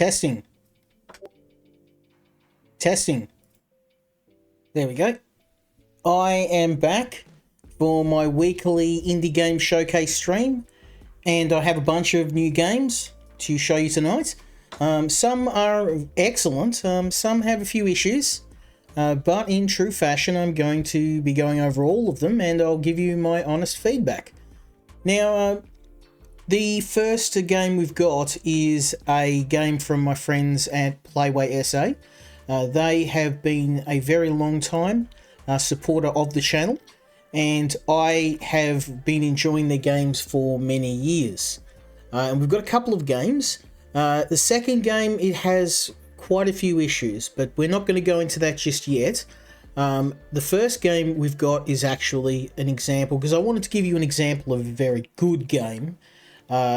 Testing. Testing. There we go. I am back for my weekly indie game showcase stream, and I have a bunch of new games to show you tonight. Some are excellent, some have a few issues, but in true fashion I'm going to be going over all of them and I'll give you my honest feedback. Now, the first game we've got is a game from my friends at Playway SA. They have been a very long time supporter of the channel, and I have been enjoying their games for many years. And we've got a couple of games. The second game, it has quite a few issues, but we're not going to go into that just yet. The first game we've got is actually an example, because I wanted to give you an example of a very good game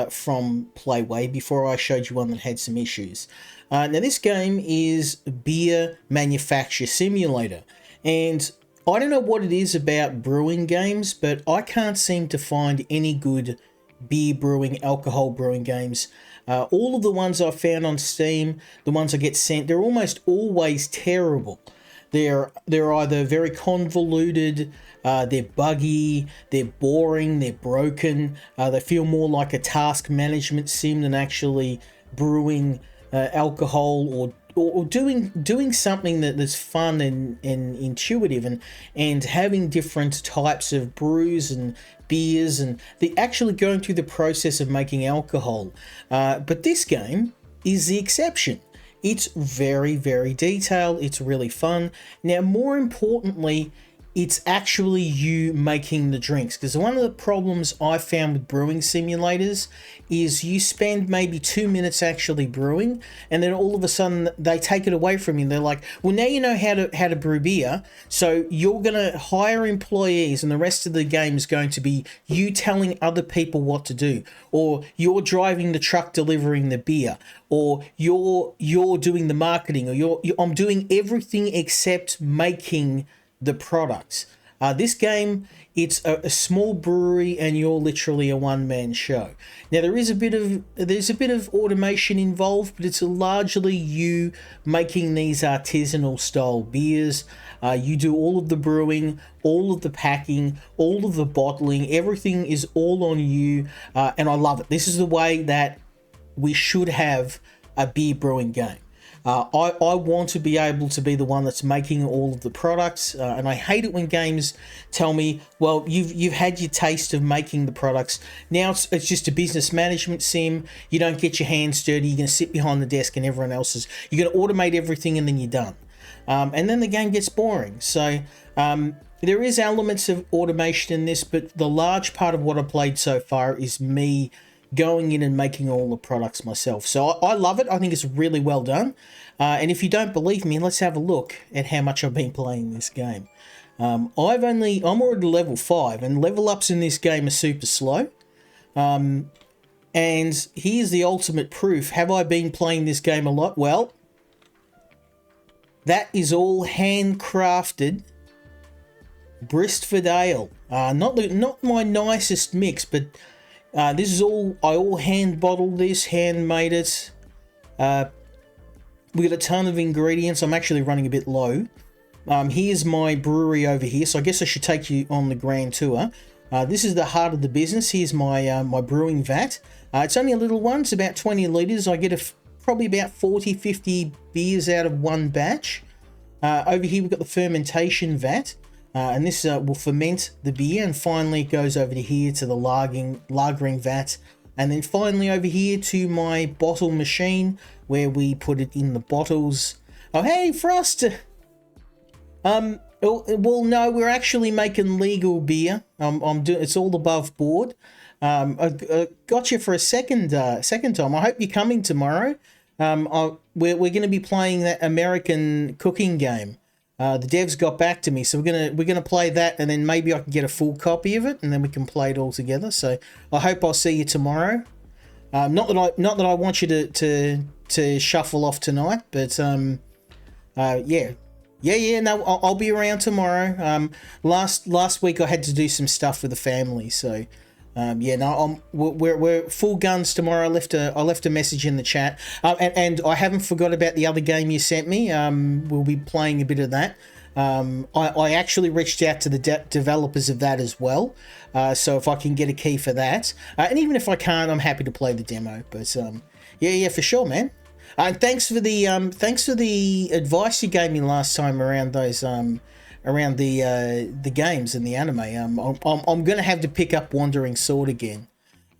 from Playway before I showed you one that had some issues. Now this game is Beer Manufacture Simulator, and I don't know what it is about brewing games, but I can't seem to find any good beer brewing, alcohol brewing games. All of the ones I've found on Steam, the ones I get sent, they're almost always terrible. They're either very convoluted, they're buggy, they're boring, they're broken, they feel more like a task management sim than actually brewing alcohol or doing something that's fun and intuitive and having different types of brews and beers, and they're actually going through the process of making alcohol. But this game is the exception. It's very, very detailed. It's really fun. Now, more importantly, it's actually you making the drinks, because one of the problems I found with brewing simulators is you spend maybe 2 minutes actually brewing, and then all of a sudden they take it away from you. They're like, well, now you know how to brew beer, so you're going to hire employees and the rest of the game is going to be you telling other people what to do, or you're driving the truck delivering the beer, or you're doing the marketing, or I'm doing everything except making the products. This game, it's a small brewery and you're literally a one-man show. Now there's a bit of automation involved, but it's largely you making these artisanal style beers. You do all of the brewing, all of the packing, all of the bottling. Everything is all on you, and I love it. This is the way that we should have a beer brewing game. I want to be able to be the one that's making all of the products, and I hate it when games tell me, well, you've had your taste of making the products. Now it's just a business management sim. You don't get your hands dirty. You're going to sit behind the desk and everyone else is. You're going to automate everything and then you're done. And then the game gets boring. So there is elements of automation in this, but the large part of what I've played so far is me going in and making all the products myself. So I love it. I think it's really well done. And if you don't believe me, let's have a look at how much I've been playing this game. I'm already level 5, and level ups in this game are super slow. And here's the ultimate proof. Have I been playing this game a lot? Well, that is all handcrafted Bristford Ale. Not my nicest mix, but this is all hand bottled this, hand made it. We got a ton of ingredients. I'm actually running a bit low. Here's my brewery over here, so I guess I should take you on the grand tour. This is the heart of the business. Here's my my brewing vat. It's only a little one. It's about 20 litres. I get probably about 40-50 beers out of one batch. Over here we've got the fermentation vat. And this will ferment the beer, and finally it goes over to here to the lagering vat, and then finally over here to my bottle machine where we put it in the bottles. Oh, hey, Frost! Well, no, we're actually making legal beer. It's all above board. I got you for a second time. I hope you're coming tomorrow. We're going to be playing that American cooking game. The devs got back to me, so we're gonna play that, and then maybe I can get a full copy of it, and then we can play it all together. So I hope I'll see you tomorrow. Not that I want you to shuffle off tonight, but yeah. No, I'll be around tomorrow. Last week I had to do some stuff with the family, so Yeah, no, we're full guns tomorrow. I left a message in the chat, and I haven't forgot about the other game you sent me. We'll be playing a bit of that. I actually reached out to the developers of that as well. So if I can get a key for that, and even if I can't, I'm happy to play the demo. But yeah, for sure, man. And thanks for the advice you gave me last time around those around the games and the anime. I'm gonna have to pick up Wandering Sword again.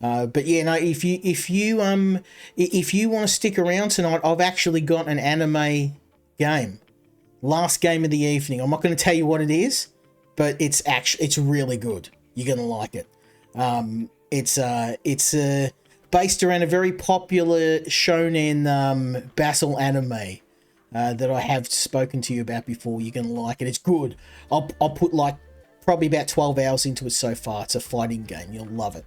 But yeah, no, if you want to stick around tonight, I've actually got an anime game. Last game of the evening. I'm not going to tell you what it is, but it's really good. You're going to like it. It's based around a very popular shonen battle anime that I have spoken to you about before. You're going to like it. It's good. I'll put like probably about 12 hours into it so far. It's a fighting game. You'll love it.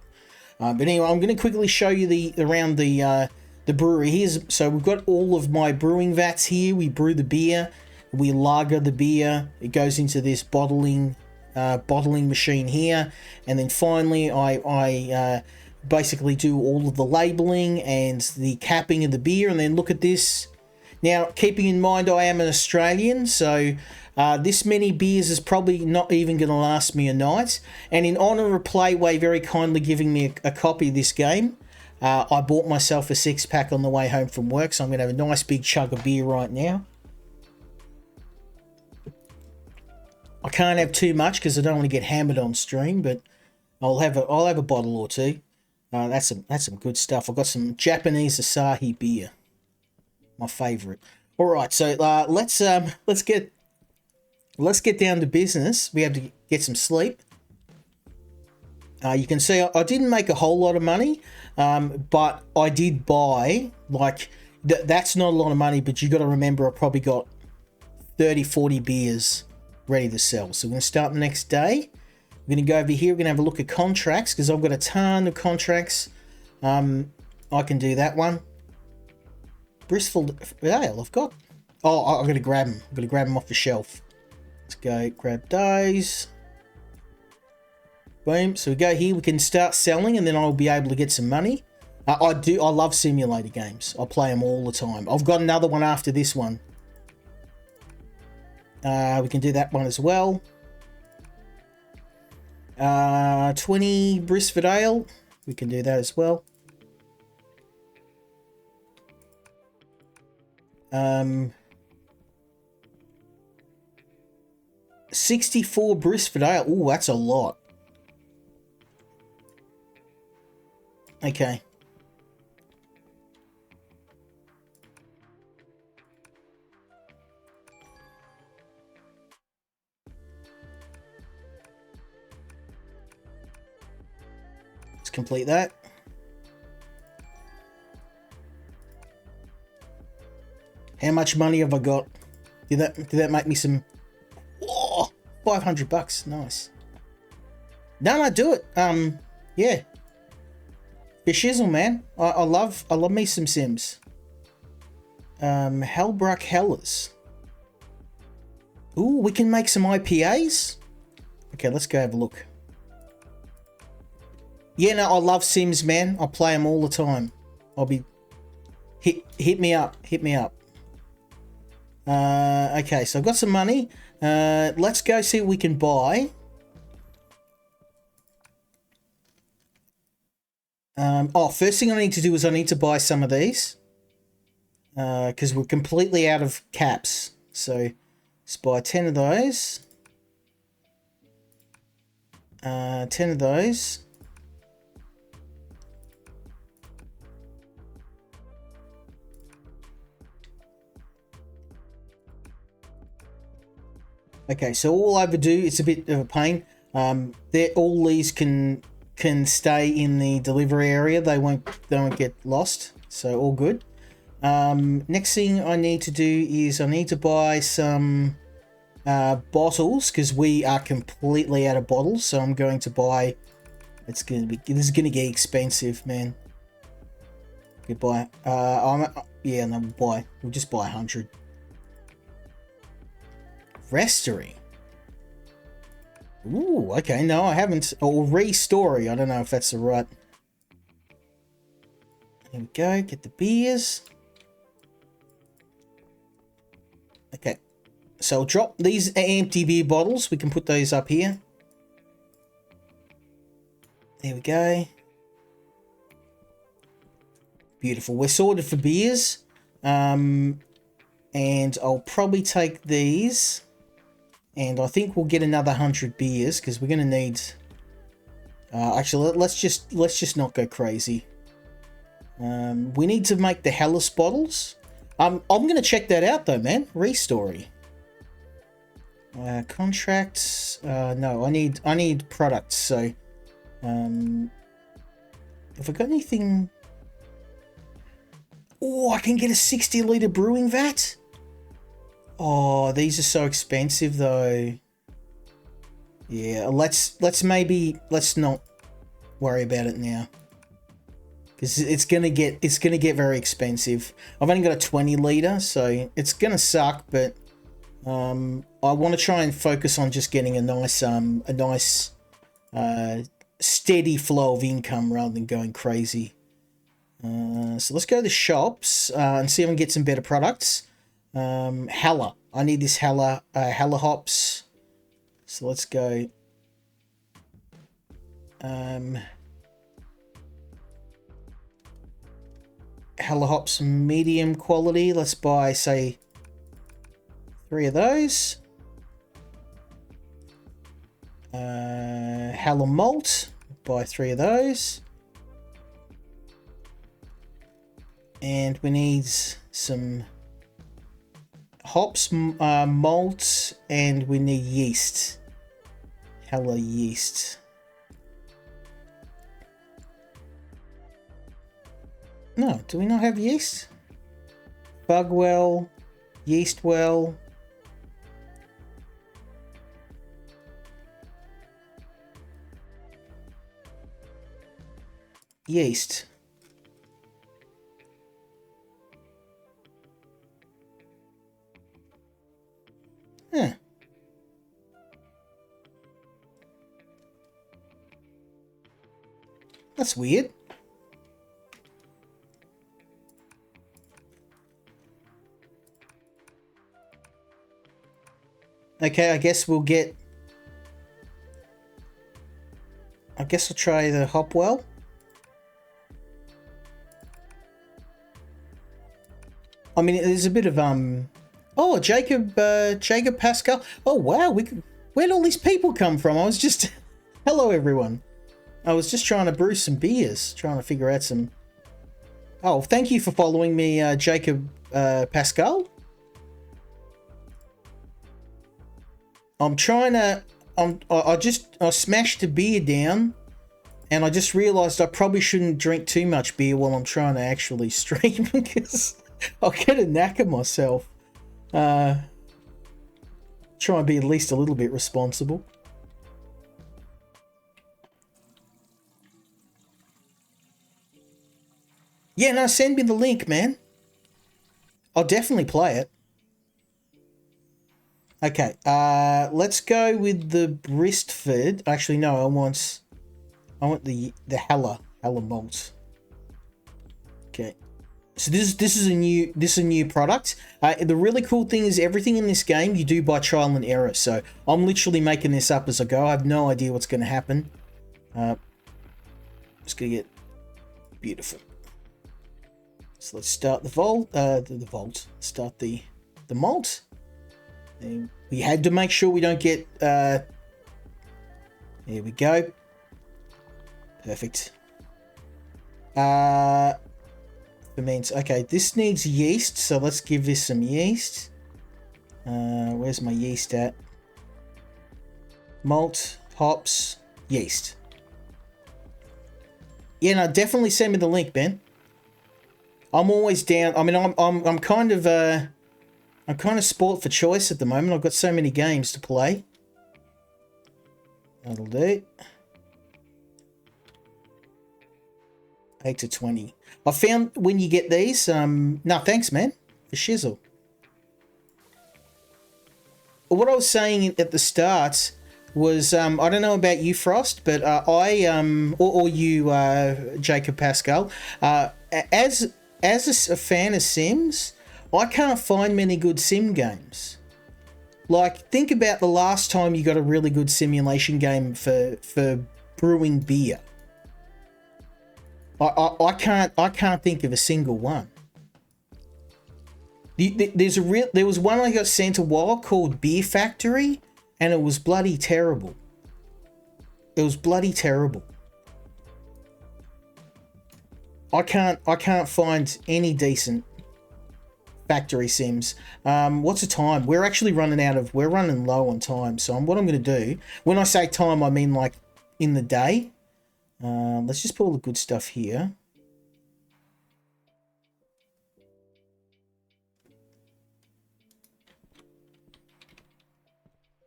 But anyway, I'm going to quickly show you around the brewery. So we've got all of my brewing vats here. We brew the beer. We lager the beer. It goes into this bottling machine here, and then finally I basically do all of the labeling and the capping of the beer. And then look at this. Now, keeping in mind I am an Australian, so this many beers is probably not even going to last me a night. And in honour of Playway very kindly giving me a copy of this game, I bought myself a 6-pack on the way home from work, so I'm going to have a nice big chug of beer right now. I can't have too much because I don't want to get hammered on stream, but I'll have a bottle or two. That's some good stuff. I've got some Japanese Asahi beer, my favourite. All right, so let's get down to business. We have to get some sleep. You can see I didn't make a whole lot of money, but I did buy, like, that's not a lot of money, but you got to remember I probably got 30, 40 beers ready to sell. So we're going to start the next day. We're going to go over here. We're going to have a look at contracts because I've got a ton of contracts. I can do that one. Bristol Ale, I've got. Oh, I'm going to grab them. I'm going to grab them off the shelf. Let's go grab those. Boom. So we go here. We can start selling and then I'll be able to get some money. I love simulator games. I play them all the time. I've got another one after this one. We can do that one as well. 20 Brisford Ale. We can do that as well. 64 Brisford Ale. Oh, that's a lot. Okay. Let's complete that. How much money have I got? Did that make me some? Oh, $500. Nice. No, do it. Yeah. For shizzle, man. I love me some Sims. Hellbruck Hellers. Ooh, we can make some IPAs. Okay, let's go have a look. Yeah, no, I love Sims, man. I play them all the time. I'll be... Hit me up. Hit me up. Okay, so I've got some money. Let's go see what we can buy. First thing I need to do is I need to buy some of these. Because we're completely out of caps. So, let's buy 10 of those. 10 of those. Okay, so all I would do, it's a bit of a pain. All these can stay in the delivery area. They won't get lost. So all good. Next thing I need to do is I need to buy some bottles because we are completely out of bottles. So I'm going to buy. This is gonna get expensive, man. Goodbye. We'll just buy 100. Restery. Ooh, okay, no, I haven't. Or re-story, I don't know if that's the right. Here we go, get the beers. Okay, so I'll drop these empty beer bottles. We can put those up here. There we go. Beautiful. We're sorted for beers. And I'll probably take these. And I think we'll get another 100 beers because we're going to need... actually, let's just not go crazy. We need to make the Hellas bottles. I'm going to check that out though, man. Restory. Contracts. No, I need products. So, have I got anything? Oh, I can get a 60-litre brewing vat. Oh, these are so expensive though. Yeah, let's not worry about it now. Because it's gonna get very expensive. I've only got a 20-litre, so it's gonna suck, but I want to try and focus on just getting a nice steady flow of income rather than going crazy. So let's go to the shops and see if I can get some better products. Hella. I need this Hella hops. So let's go. Hella hops medium quality. Let's buy, say, 3 of those. Hella malt. Buy 3 of those. And we need some hops, malt, and we need yeast. Hella yeast. No, do we not have yeast? Bugwell, Yeastwell. Yeast. Huh. That's weird. Okay, I guess we'll get... I guess I'll try the Hopwell. I mean, there's a bit of, Oh, Jacob Pascal. Oh, wow, where'd all these people come from? I was just... Hello, everyone. I was just trying to brew some beers, trying to figure out some... Oh, thank you for following me, Jacob Pascal. I'm trying to... I smashed a beer down, and I just realised I probably shouldn't drink too much beer while I'm trying to actually stream, because I'll get a knack of myself. Try and be at least a little bit responsible. Yeah, no, send me the link, man. I'll definitely play it. Okay, let's go with the Bristford. Actually, no, I want the Hella malt. Okay, so this is a new product. The really cool thing is everything in this game you do by trial and error. So I'm literally making this up as I go. I have no idea what's going to happen. Just gonna get beautiful. So let's start the vault. Start the malt. And we had to make sure we don't get... There we go. Perfect. Ferments. Okay, this needs yeast, so let's give this some yeast. Where's my yeast at? Malt, hops, yeast. Yeah, no, definitely send me the link, Ben. I'm always down. I mean, I'm kind of sport for choice at the moment. I've got so many games to play. That'll do. 8 to 20. I found when you get these, no, thanks, man, for shizzle. What I was saying at the start was I don't know about you, Frost, but or you, Jacob Pascal, as a fan of Sims, I can't find many good sim games. Like, think about the last time you got a really good simulation game for brewing beer. I can't think of a single one. There was one I got sent a while called Beer Factory, and it was bloody terrible. It was bloody terrible. I can't find any decent factory sims. What's the time? We're actually we're running low on time. So what I'm going to do, when I say time, I mean like in the day. Let's just put all the good stuff here.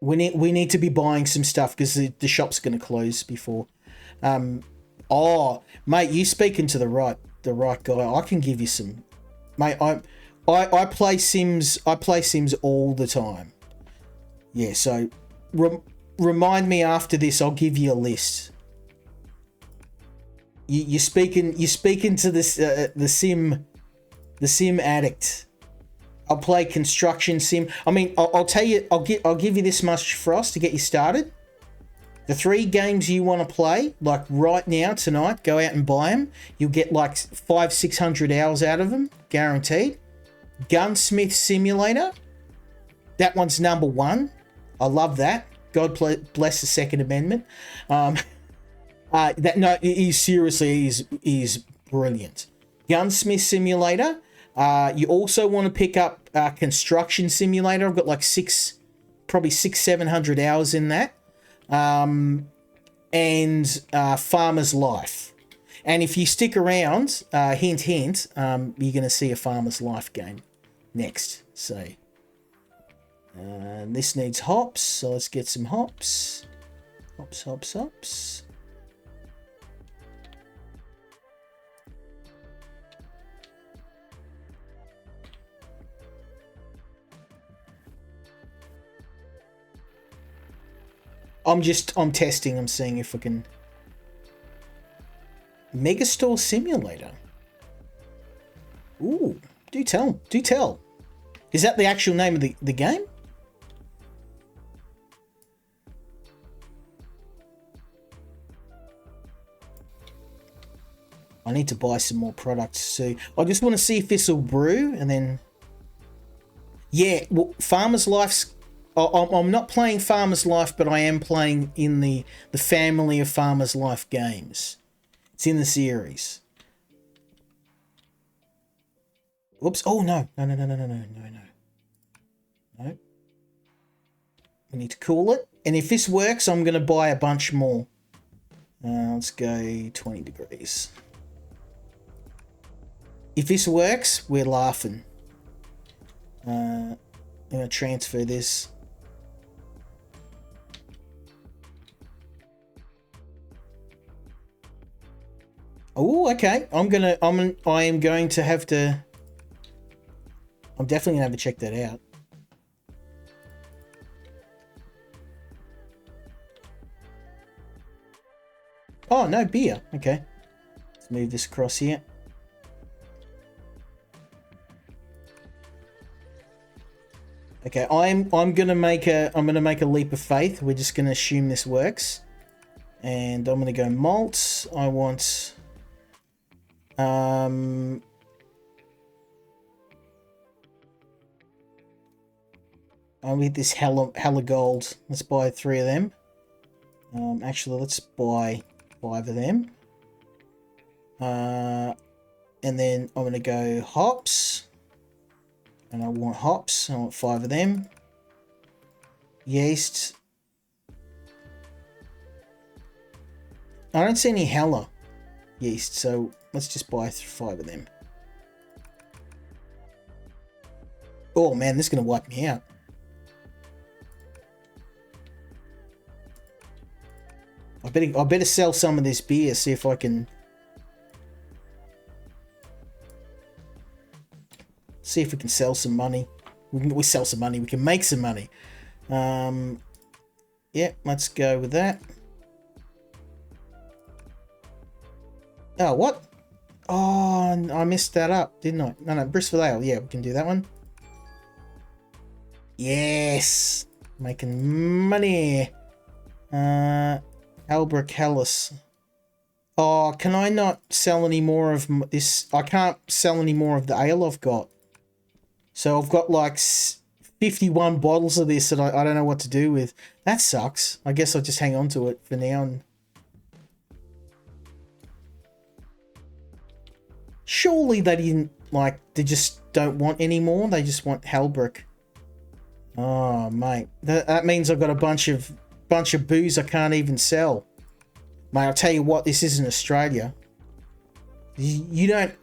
We need to be buying some stuff because the shop's going to close before. Oh, mate, you speaking to the right guy. I can give you some, mate. I play Sims. I play Sims all the time. Yeah, so remind me after this. I'll give you a list. You're speaking to this the Sim addict. I'll play construction sim. I mean, I'll tell you. I'll give you this much, Frost, to get you started. The 3 games you want to play, like right now, tonight, go out and buy them. You'll get like 500-600 hours out of them, guaranteed. Gunsmith Simulator. That one's number 1. I love that. God bless the Second Amendment. He's brilliant. Gunsmith Simulator. You also want to pick up Construction Simulator. I've got like 700 hours in that. And Farmer's Life. And if you stick around, hint, you're going to see a Farmer's Life game next. So, this needs hops. So let's get some hops. Hops. I'm testing. I'm seeing if I can. Megastore Simulator. Ooh, do tell. Is that the actual name of the game? I need to buy some more products. So I just want to see if this will brew, and then. Yeah, well, Farmer's Life's. I'm not playing Farmer's Life, but I am playing in the family of Farmer's Life games. It's in the series. Whoops. Oh, no. No. We need to cool it. And if this works, I'm going to buy a bunch more. Let's go 20 degrees. If this works, we're laughing. I'm going to transfer this. Oh, okay. I am going to have to. I'm definitely gonna have to check that out. Oh, no beer. Okay. Let's move this across here. Okay, I'm gonna make a leap of faith. We're just gonna assume this works. And I'm gonna go malt. I want I need this hella gold. Let's buy 3 of them. Actually, let's buy 5 of them. And then I'm going to go hops. And I want hops. I want 5 of them. Yeast. I don't see any hella yeast, so let's just buy 5 of them. Oh man, this is going to wipe me out. I better sell some of this beer, see if I can see if we can sell some money. We sell some money, we can make some money. Yeah, let's go with that. Oh, what? Oh, I messed that up, didn't I? No, Bristol Ale. Yeah, we can do that one. Yes! Making money. Albert Hellas. Oh, can I not sell any more of this? I can't sell any more of the ale I've got. So I've got like 51 bottles of this that I don't know what to do with. That sucks. I guess I'll just hang on to it for now. And surely they didn't, like, they just don't want any more. They just want Hellbrick. Oh, mate. That means I've got a bunch of booze I can't even sell. Mate, I'll tell you what, this isn't Australia. You don't...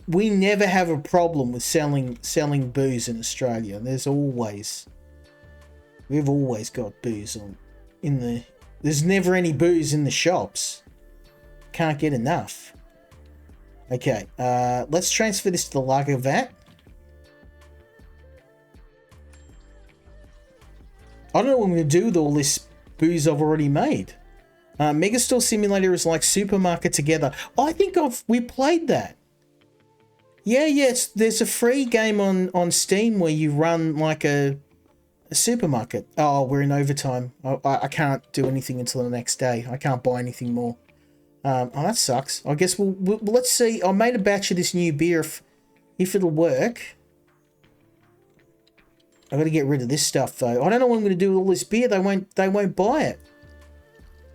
We never have a problem with selling booze in Australia. There's always... We've always got booze in the... There's never any booze in the shops. Can't get enough. Okay, let's transfer this to the lager vat. I don't know what I'm going to do with all this booze I've already made. Megastore Simulator is like Supermarket Together. I think we played that. Yeah, there's a free game on Steam where you run like a supermarket. Oh, we're in overtime. I can't do anything until the next day. I can't buy anything more. Oh, that sucks. I guess let's see. I made a batch of this new beer. If it'll work. I've got to get rid of this stuff though. I don't know what I'm going to do with all this beer. They won't buy it.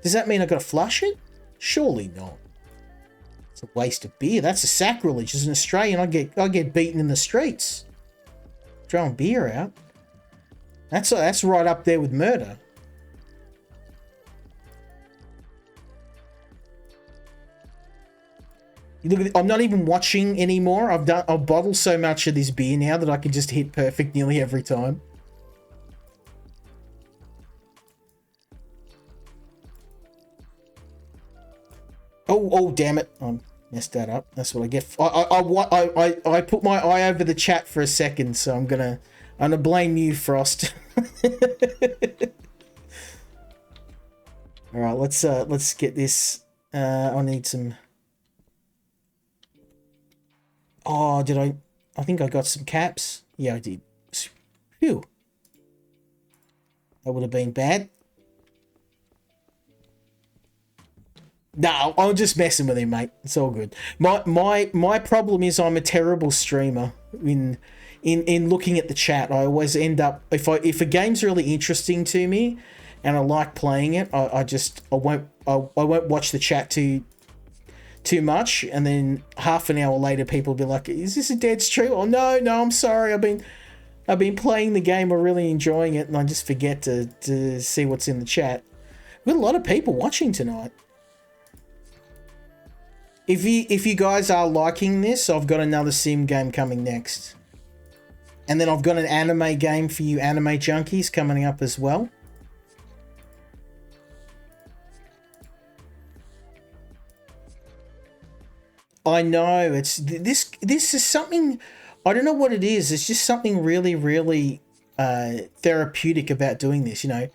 Does that mean I've got to flush it? Surely not. It's a waste of beer. That's a sacrilege. As an Australian, I get beaten in the streets. Throwing beer out. That's right up there with murder. You look at I'm not even watching anymore. I've bottled so much of this beer now that I can just hit perfect nearly every time. Oh, damn it. I messed that up. That's what I get. I put my eye over the chat for a second, so I'm gonna blame you, Frost. All right, let's get this. I need some. Oh, did I think I got some caps. Yeah, I did. Phew. That would have been bad. No, I'm just messing with him, mate. It's all good. My problem is I'm a terrible streamer in looking at the chat. I always end up if a game's really interesting to me and I like playing it, I won't watch the chat too much, and then half an hour later people will be like, "Is this a dead stream?" Oh no, I'm sorry. I've been playing the game. I'm really enjoying it, and I just forget to see what's in the chat. We've got a lot of people watching tonight. If you guys are liking this, I've got another sim game coming next. And then I've got an anime game for you anime junkies coming up as well. I know, it's this is something, I don't know what it is. It's just something really, really therapeutic about doing this, you know.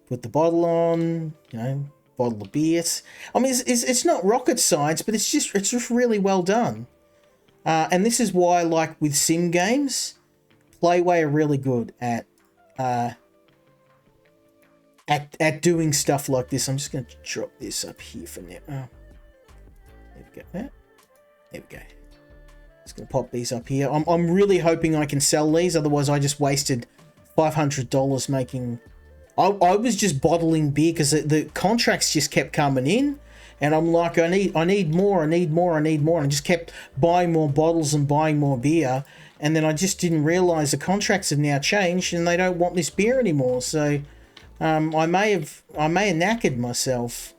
Put the bottle on, you know, bottle of beer. I mean, it's not rocket science, but it's just really well done. And this is why, like with sim games, Playway are really good at doing stuff like this. I'm just going to drop this up here for now. Oh, there we go. There we go. Just going to pop these up here. I'm really hoping I can sell these. Otherwise, I just wasted $500 making. I was just bottling beer because the contracts just kept coming in, and I'm like, I need more, and I just kept buying more bottles and buying more beer, and then I just didn't realize the contracts have now changed and they don't want this beer anymore. So I may have knackered myself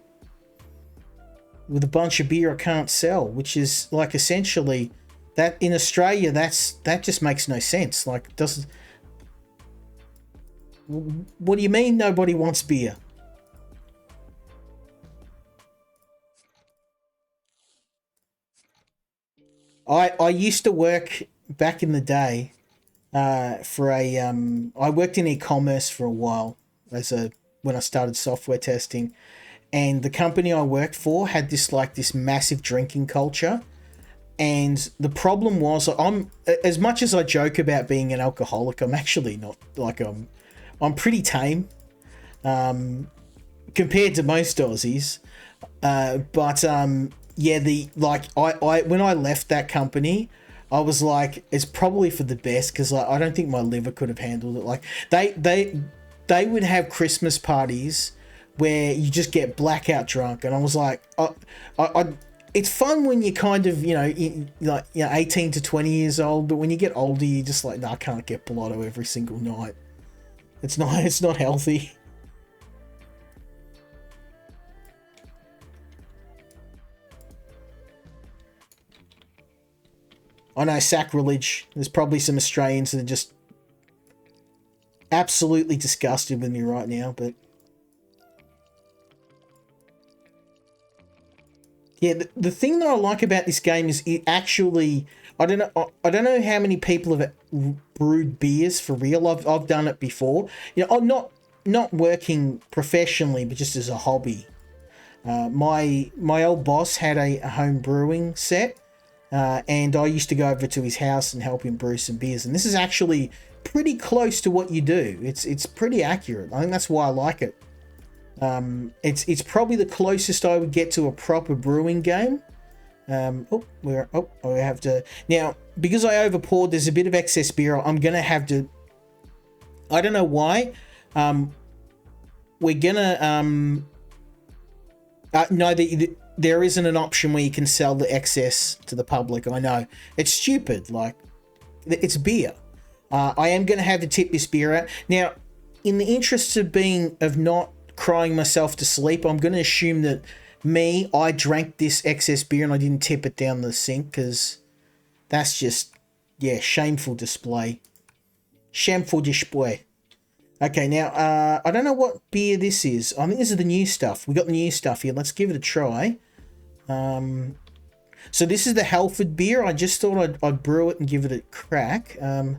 with a bunch of beer I can't sell, which is like essentially that in Australia that just makes no sense. Like, doesn't. What do you mean nobody wants beer? I used to work back in the day for a I worked in e-commerce for a while as a when I started software testing, and the company I worked for had this massive drinking culture. And the problem was, I'm, as much as I joke about being an alcoholic, I'm actually not. Like, I'm pretty tame compared to most Aussies. But yeah, I when I left that company, I was like, it's probably for the best, because I don't think my liver could have handled it. Like, they would have Christmas parties where you just get blackout drunk, and I was like, it's fun when you're kind of, like, 18 to 20 years old, but when you get older, you're just like, no, I can't get blotto every single night. It's not healthy. I know, sacrilege. There's probably some Australians that are just absolutely disgusted with me right now, but yeah, the thing that I like about this game is it actually, I don't know how many people have brewed beers for real. I've done it before. I'm not working professionally, but just as a hobby. My old boss had a home brewing set, and I used to go over to his house and help him brew some beers. And this is actually pretty close to what you do. It's pretty accurate. I think that's why I like it. It's probably the closest I would get to a proper brewing game. I have to now, because I over poured. There's a bit of excess beer. I'm gonna have to. I don't know why. We're gonna no, there isn't an option where you can sell the excess to the public. I know it's stupid. Like, it's beer. I am gonna have to tip this beer out now. In the interest of not crying myself to sleep, I'm going to assume that I drank this excess beer and I didn't tip it down the sink, because that's just, yeah, shameful display. Shameful display. Okay, now, I don't know what beer this is. I think this is the new stuff. We got the new stuff here. Let's give it a try. So this is the Halford beer. I just thought I'd brew it and give it a crack. Can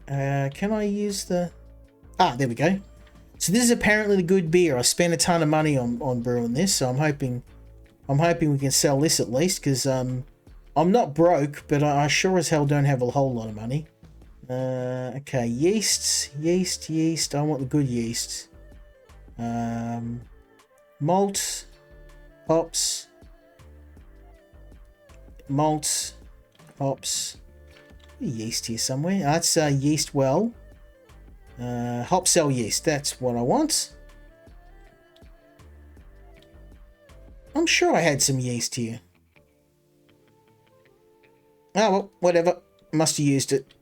I use the... there we go. So this is apparently the good beer. I spent a ton of money on brewing this, so I'm hoping we can sell this at least, because I'm not broke, but I sure as hell don't have a whole lot of money. Okay, yeast. I want the good yeast. Malt, hops, hops. Yeast here somewhere. That's yeast well. Hop cell yeast, that's what I want. I'm sure I had some yeast here. Oh, well, whatever. Must have used it.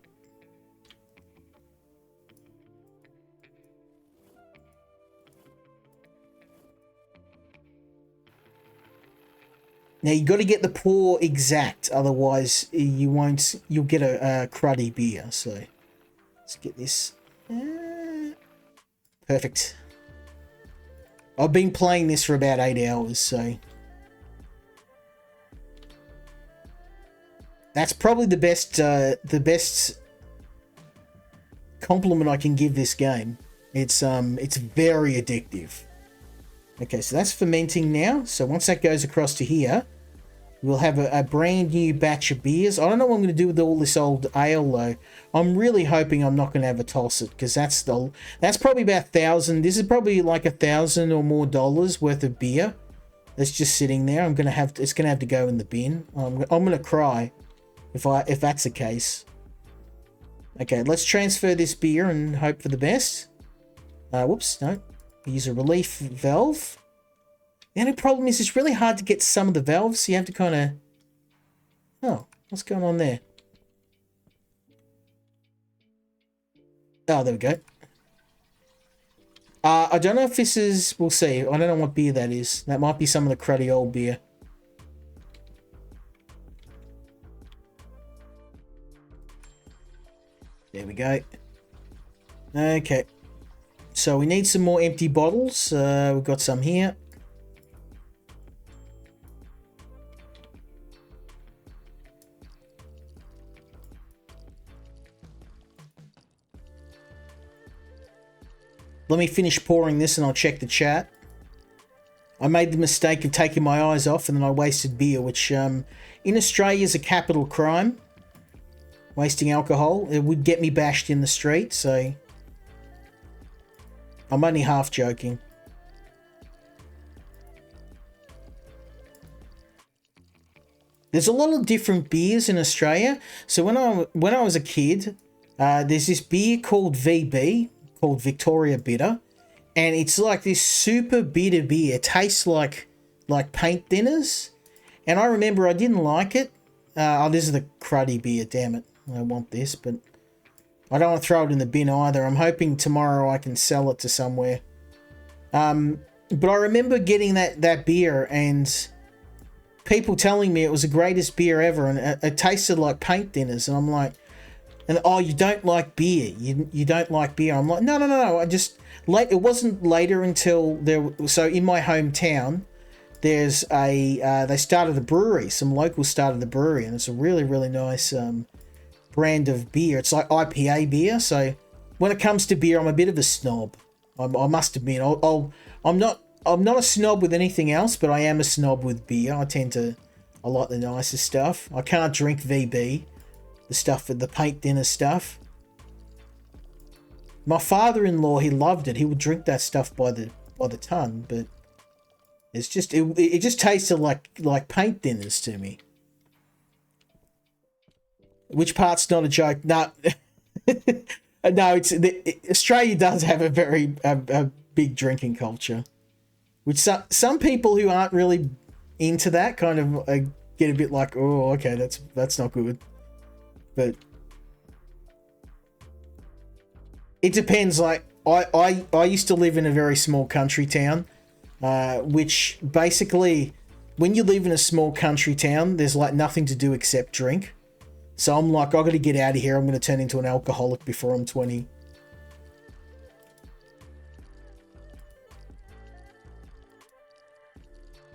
Now, you got to get the pour exact, otherwise you'll get a cruddy beer. So, let's get this. Perfect. I've been playing this for about 8 hours, so that's probably the best compliment I can give this game. It's very addictive. Okay, so that's fermenting now. So once that goes across to here, we'll have a brand new batch of beers. I don't know what I'm going to do with all this old ale, though. I'm really hoping I'm not going to have a toss it, because that's probably about 1,000. This is probably like $1,000 or more worth of beer that's just sitting there. It's gonna have to go in the bin. I'm gonna cry if that's the case. Okay, let's transfer this beer and hope for the best. Whoops, no. Use a relief valve. The only problem is it's really hard to get some of the valves, so you have to kind of... Oh, what's going on there? Oh, there we go. I don't know if this is... We'll see. I don't know what beer that is. That might be some of the cruddy old beer. There we go. Okay. So we need some more empty bottles. We've got some here. Let me finish pouring this and I'll check the chat. I made the mistake of taking my eyes off and then I wasted beer, which in Australia is a capital crime. Wasting alcohol. It would get me bashed in the street, so I'm only half joking. There's a lot of different beers in Australia. So when I was a kid, there's this beer called VB, called Victoria Bitter, and it's like this super bitter beer. It tastes like paint thinners, and I remember I didn't like it. Oh, this is the cruddy beer. Damn it! I want this, but I don't want to throw it in the bin either. I'm hoping tomorrow I can sell it to somewhere. But I remember getting that beer and people telling me it was the greatest beer ever, and it tasted like paint thinners, and I'm like, and oh, you don't like beer, you don't like beer. I'm like, no, I just it wasn't later until there. So in my hometown, there's they started a brewery. Some locals started a brewery, and it's a really, really nice brand of beer. It's like IPA beer. So when it comes to beer, I'm a bit of a snob. I must admit, I'm not a snob with anything else, but I am a snob with beer. I like the nicer stuff. I can't drink VB, the stuff with the paint thinner stuff. My father-in-law, he loved it. He would drink that stuff by the ton, but it's just it just tasted like paint thinners to me. Which part's not a joke? No, no. Australia does have a very big drinking culture. Which some people who aren't really into that kind of get a bit like, oh, okay, that's not good. But it depends. Like I used to live in a very small country town, which basically, when you live in a small country town, there's like nothing to do except drink. So I'm like, I got to get out of here. I'm going to turn into an alcoholic before I'm 20.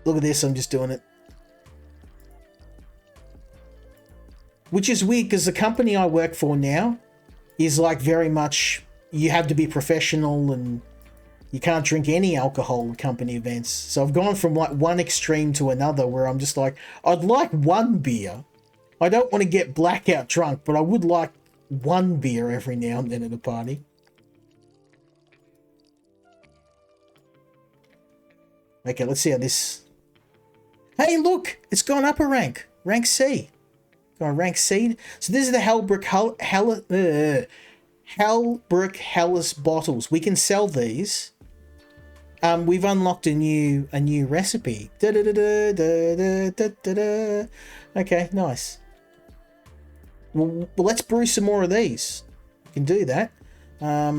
Look at this, I'm just doing it. Which is weird because the company I work for now is like very much, you have to be professional and you can't drink any alcohol at company events. So I've gone from like one extreme to another where I'm just like, I'd like one beer. I don't want to get blackout drunk, but I would like one beer every now and then at a party. Okay, let's see how this... Hey, look! It's gone up a rank. Rank C. Gone rank C. So this is the Hellbrook Helles bottles. We can sell these. We've unlocked a new recipe. Okay, nice. Well, let's brew some more of these. We can do that. I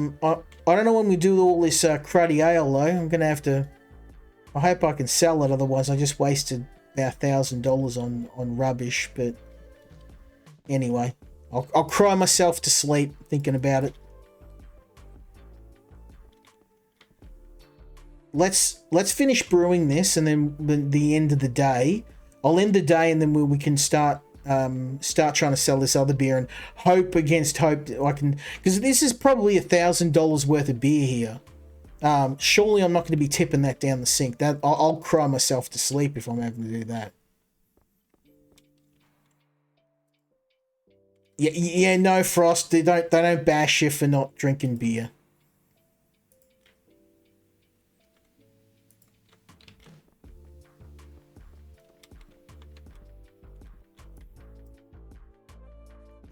don't know when we do all this cruddy ale though. I'm gonna have to... I hope I can sell it, otherwise I just wasted about $1,000 on rubbish, but anyway, I'll cry myself to sleep thinking about it. Let's finish brewing this, and then the end of the day, I'll end the day, and then we can start trying to sell this other beer, and hope against hope I can, because this is probably $1,000 worth of beer here. Surely I'm not going to be tipping that down the sink. That I'll cry myself to sleep if I'm having to do that. Yeah, no, Frost. They don't bash you for not drinking beer.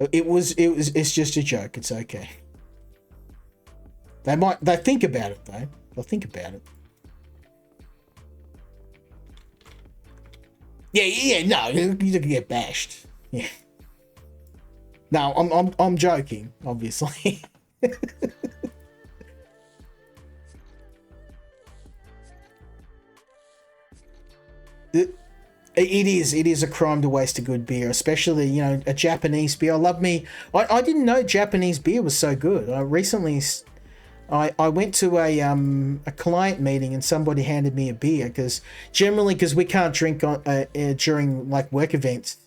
It's just a joke. It's okay. They think about it though. They'll think about it. Yeah, no, you can get bashed. Yeah. No, I'm joking, obviously. It is a crime to waste a good beer, especially, you know, a Japanese beer. I didn't know Japanese beer was so good. I went to a client meeting and somebody handed me a beer because we can't drink during like work events.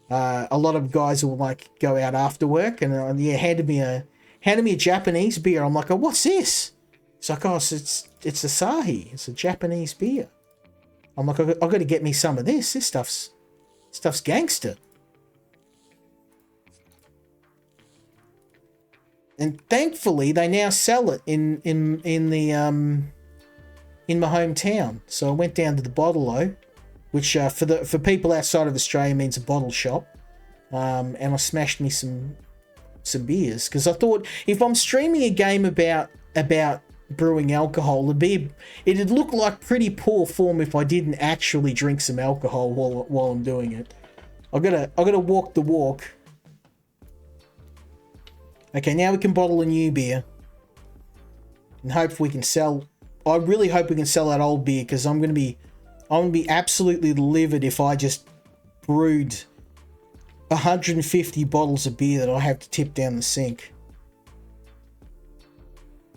A lot of guys will like go out after work, and handed me a Japanese beer. I'm like, oh, what's this? It's like, oh, it's Asahi. It's a Japanese beer. I'm like, I got to get me some of this. This stuff's gangster. And thankfully, they now sell it in my hometown. So I went down to the Bottle-O, which for people outside of Australia means a bottle shop, and I smashed me some beers because I thought if I'm streaming a game about brewing alcohol, it'd look like pretty poor form if I didn't actually drink some alcohol while I'm doing it. I gotta walk the walk. Okay, now we can bottle a new beer. And hope we can sell... I really hope we can sell that old beer, because I'm gonna be absolutely livid if I just brewed 150 bottles of beer that I have to tip down the sink.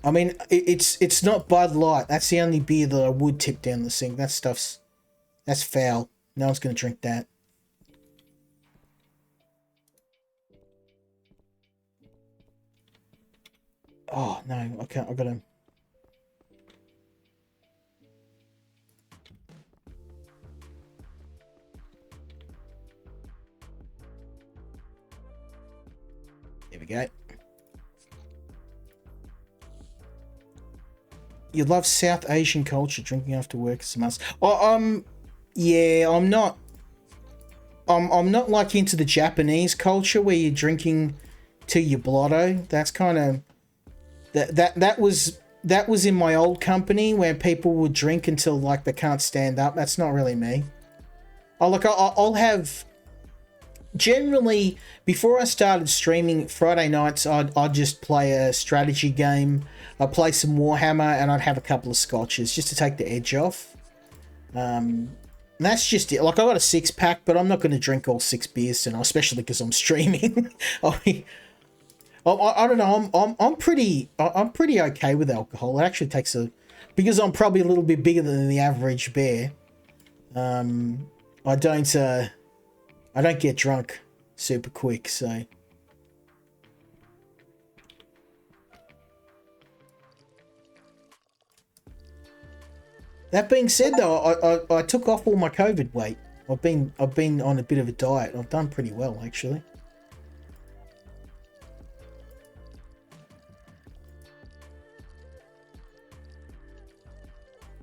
I mean, it's not Bud Light. That's the only beer that I would tip down the sink. That's foul. No one's gonna drink that. Oh, no, I can't. I've got to... There we go. You love South Asian culture. Drinking after work is a must. Oh, yeah, I'm not like into the Japanese culture where you're drinking till you're blotto. That's kind of... That was in my old company where people would drink until like they can't stand up. That's not really me. I'll have... Generally, before I started streaming Friday nights, I'd just play a strategy game. I'd play some Warhammer and I'd have a couple of scotches just to take the edge off. That's just it. Like, I got a 6-pack, but I'm not going to drink all 6 beers tonight, especially because I'm streaming. I don't know. I'm pretty okay with alcohol. It actually takes because I'm probably a little bit bigger than the average bear. I don't get drunk super quick, so. That being said, though, I took off all my COVID weight. I've been on a bit of a diet. I've done pretty well, actually.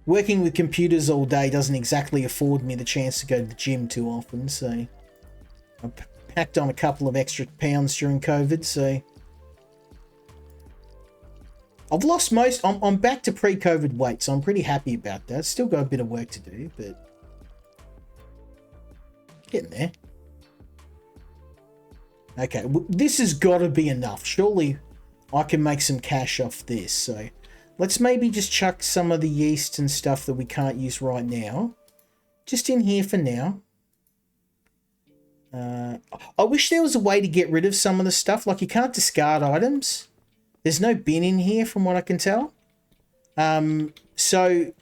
Working with computers all day doesn't exactly afford me the chance to go to the gym too often, so I packed on a couple of extra pounds during COVID, so I've lost most. I'm back to pre-COVID weight, so I'm pretty happy about that. Still got a bit of work to do, but getting there. Okay, this has got to be enough. Surely I can make some cash off this, so let's maybe just chuck some of the yeast and stuff that we can't use right now just in here for now. I wish there was a way to get rid of some of the stuff. Like, you can't discard items. There's no bin in here from what I can tell. So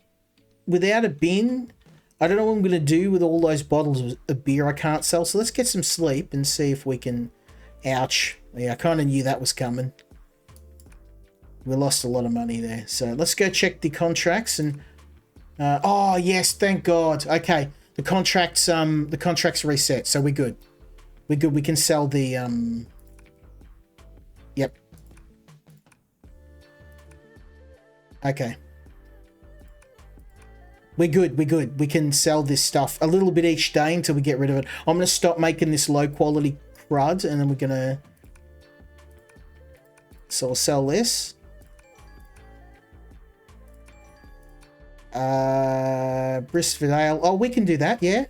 without a bin, I don't know what I'm going to do with all those bottles of beer I can't sell. So let's get some sleep and see if we can... Ouch. Yeah, I kind of knew that was coming. We lost a lot of money there. So let's go check the contracts and... oh, yes, thank God. Okay, the contract's reset, so we're good. We're good. We can sell the... Yep. Okay. We're good. We're good. We can sell this stuff a little bit each day until we get rid of it. I'm going to stop making this low-quality crud, and then we're going to... So we'll sell this. Brisford Ale. Oh, we can do that, yeah.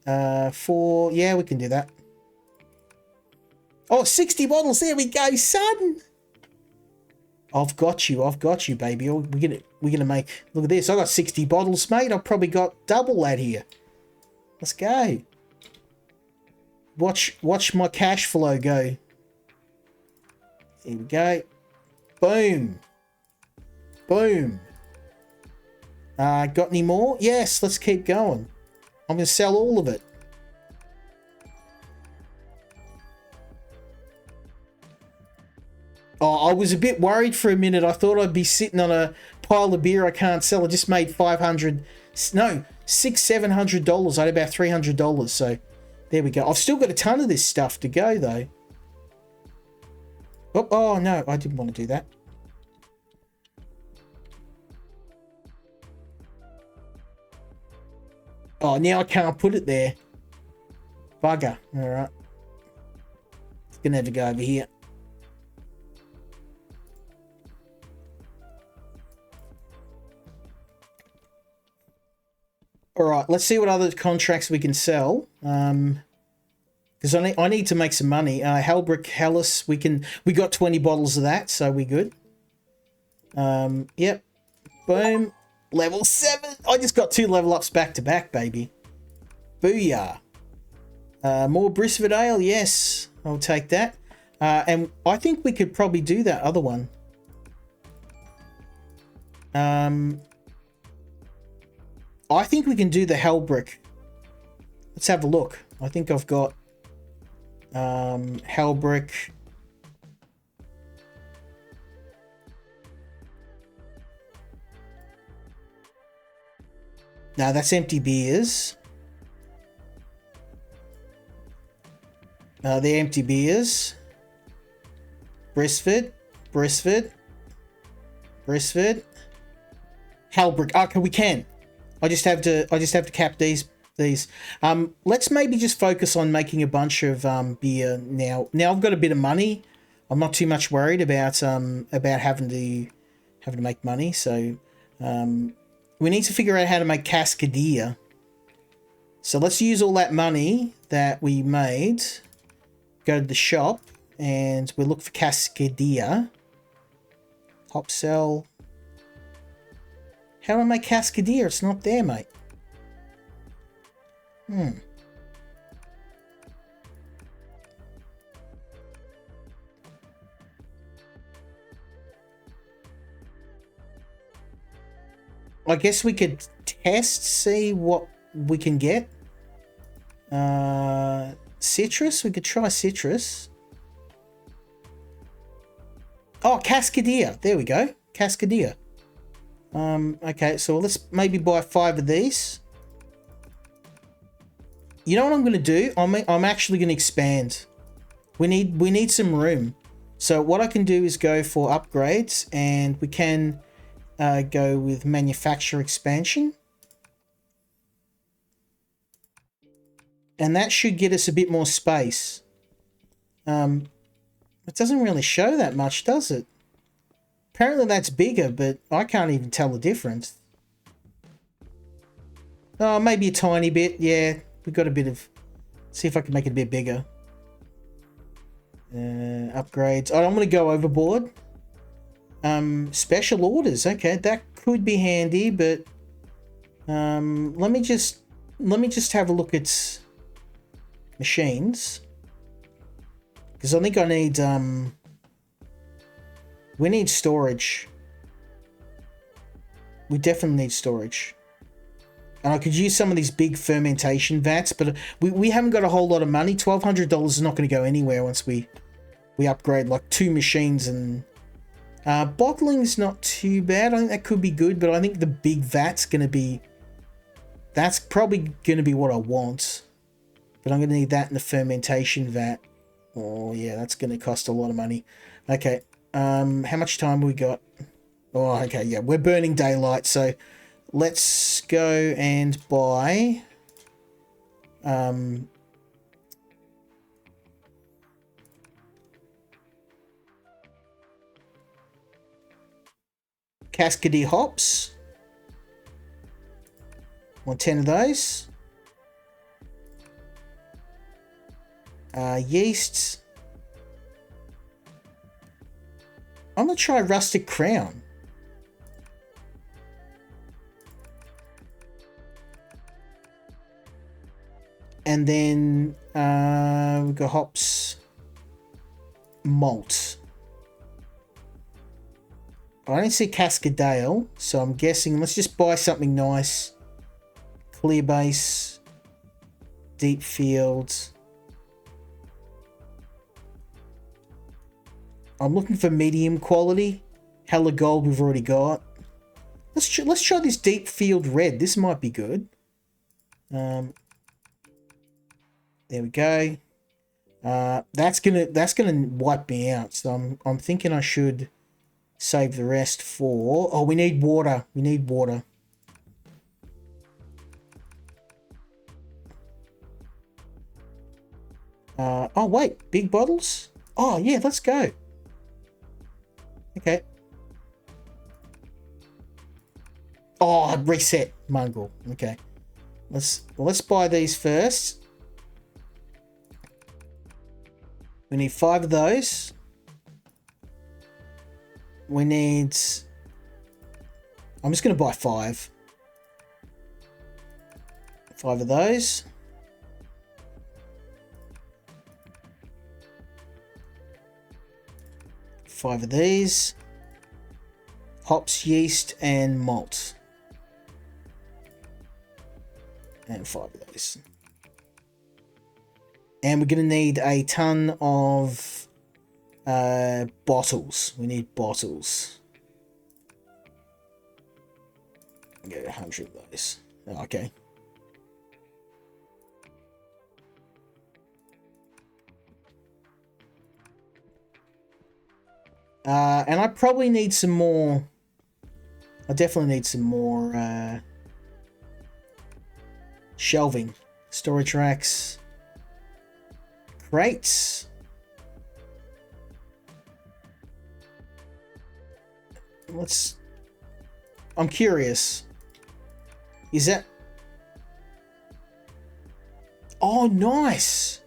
Yeah, we can do that. Oh, 60 bottles. There we go, son. I've got you, baby. We're gonna make... Look at this. I got 60 bottles, mate. I've probably got double that here. Let's go. Watch my cash flow go. Here we go. Boom. Boom. Got any more? Yes, let's keep going. I'm going to sell all of it. Oh, I was a bit worried for a minute. I thought I'd be sitting on a pile of beer I can't sell. I just made $700. I had about $300. So there we go. I've still got a ton of this stuff to go though. Oh no, I didn't want to do that. Oh, now I can't put it there. Bugger. All right. It's gonna have to go over here. All right, let's see what other contracts we can sell. Because I need to make some money. Halbrick Hellas, we got 20 bottles of that, so we good. Yep. Boom. Level 7. I just got 2 level ups back to back, baby. Booyah. More Brisford Ale, yes. I'll take that. And I think we could probably do that other one. I think we can do the Halbrick. Let's have a look. I think I've got Halbrick. No, that's empty beers. They're empty beers. Brisford. Halbrick. Okay, we can. I just have to cap these. Let's maybe just focus on making a bunch of beer now. Now I've got a bit of money. I'm not too much worried about having to make money. So we need to figure out how to make Cascadia. So let's use all that money that we made. Go to the shop and we'll look for Cascadia. Hop sell. How do I make Cascadia? It's not there, mate. I guess we could test, see what we can get. Citrus? We could try citrus. Oh, Cascadia. There we go. Cascadia. Okay, so let's maybe buy 5 of these. You know what I'm going to do? I'm actually going to expand. We need some room. So what I can do is go for upgrades, and we can go with manufacturer expansion. And that should get us a bit more space. It doesn't really show that much, does it? Apparently that's bigger, but I can't even tell the difference. Oh, maybe a tiny bit. Yeah, we've got a bit of... See if I can make it a bit bigger. Upgrades. Oh, I'm going to go overboard. Special orders. Okay, that could be handy, but... let me just have a look at machines. Because I think I need... we need storage. We definitely need storage. And I could use some of these big fermentation vats, but we haven't got a whole lot of money. $1,200 is not going to go anywhere once we upgrade like 2 machines. And bottling's not too bad. I think that could be good, but I think the big vat's going to be... That's probably going to be what I want. But I'm going to need that in the fermentation vat. Oh, yeah, that's going to cost a lot of money. Okay. How much time we got? Oh, okay, yeah, we're burning daylight, so let's go and buy Cascade hops. Want 10 of those. Yeasts. I'm going to try Rustic Crown. And then we've got hops. Malt. I don't see Cascadale, so I'm guessing let's just buy something nice. Clear base. Deep fields. I'm looking for medium quality. Hella gold we've already got. Let's try this deep field red. This might be good. There we go. That's gonna wipe me out. So I'm thinking I should save the rest for. Oh, we need water. We need water. Oh wait, big bottles. Oh yeah, let's go. Okay. Oh, reset mongrel. Okay. Let's buy these first. We need 5 of those. We need... I'm just going to buy 5. 5 of those. Five of these. Hops, yeast, and malt. And 5 of those. And we're going to need a ton of bottles. We need bottles. Get 100 of those. Okay. And I probably need some more. I definitely need some more shelving, storage racks, crates. I'm curious. Is that... Oh, nice.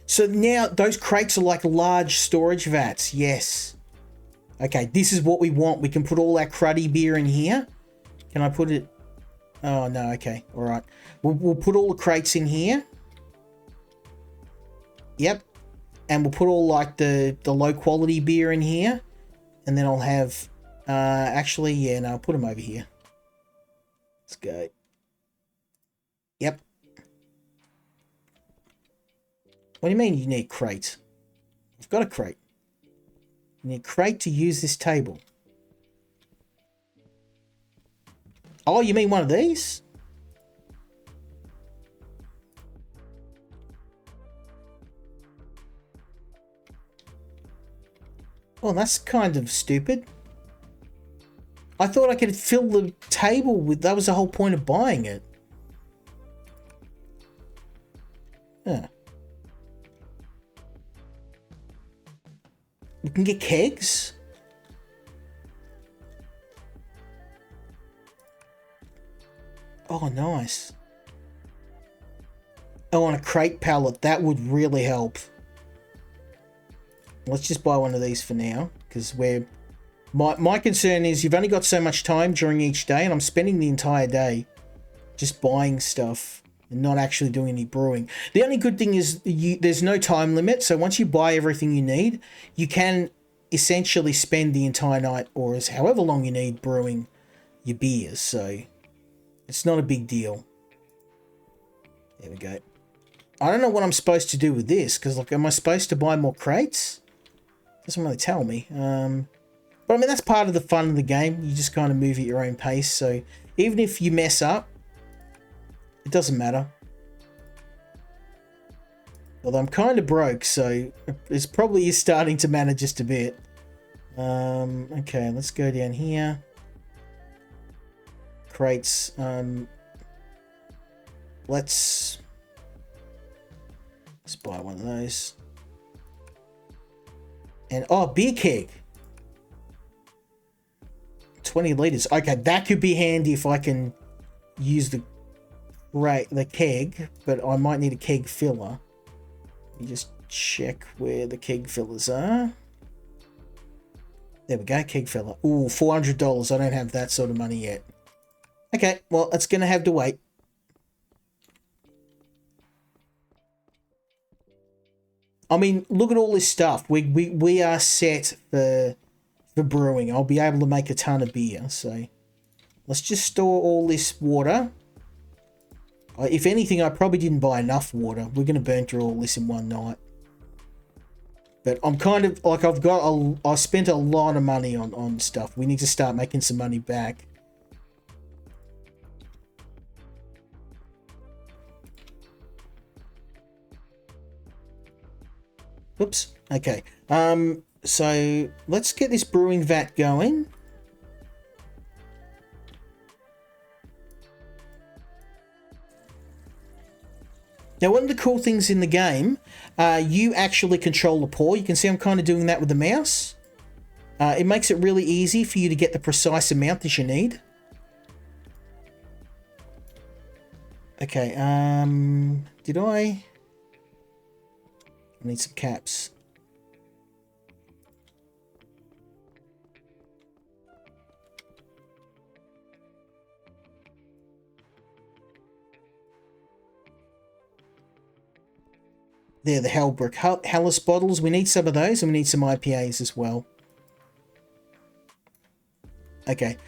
So now those crates are like large storage vats. Yes. Okay, this is what we want. We can put all our cruddy beer in here. Can I put it? Oh, no. Okay. All right. We'll put all the crates in here. Yep. And we'll put all like the low quality beer in here. And then I'll have... actually, yeah, no, I'll put them over here. Let's go. Yep. What do you mean you need crate? I've got a crate. You need crate to use this table. Oh, you mean one of these? Well, that's kind of stupid. I thought I could fill the table with... That was the whole point of buying it. Huh. You can get kegs? Oh, nice. Oh, on a crate pallet. That would really help. Let's just buy one of these for now. Because we're... My concern is you've only got so much time during each day. And I'm spending the entire day just buying stuff. And not actually doing any brewing. The only good thing is there's no time limit. So once you buy everything you need, you can essentially spend the entire night or as however long you need brewing your beers. So it's not a big deal. There we go. I don't know what I'm supposed to do with this. Because like, am I supposed to buy more crates? Doesn't really tell me. But I mean, that's part of the fun of the game. You just kind of move at your own pace. So even if you mess up, it doesn't matter. Although I'm kind of broke, so it's probably starting to matter just a bit. Okay, let's go down here. Crates. Let's buy one of those. And, oh, beer keg. 20 liters. Okay, that could be handy if I can use the keg, but I might need a keg filler. Let me just check where the keg fillers are. There we go, keg filler. Ooh, $400. I don't have that sort of money yet. Okay, well, it's going to have to wait. I mean, look at all this stuff. We are set for brewing. I'll be able to make a ton of beer, so let's just store all this water. If anything, I probably didn't buy enough water. We're going to burn through all this in one night. But I'm kind of like I spent a lot of money on stuff. We need to start making some money back. Oops. Okay. So let's get this brewing vat going. Now, one of the cool things in the game, you actually control the pour. You can see I'm kind of doing that with the mouse. It makes it really easy for you to get the precise amount that you need. Okay, did I need some caps. There, the Hellbrook Helles bottles. We need some of those, and we need some IPAs as well. Okay.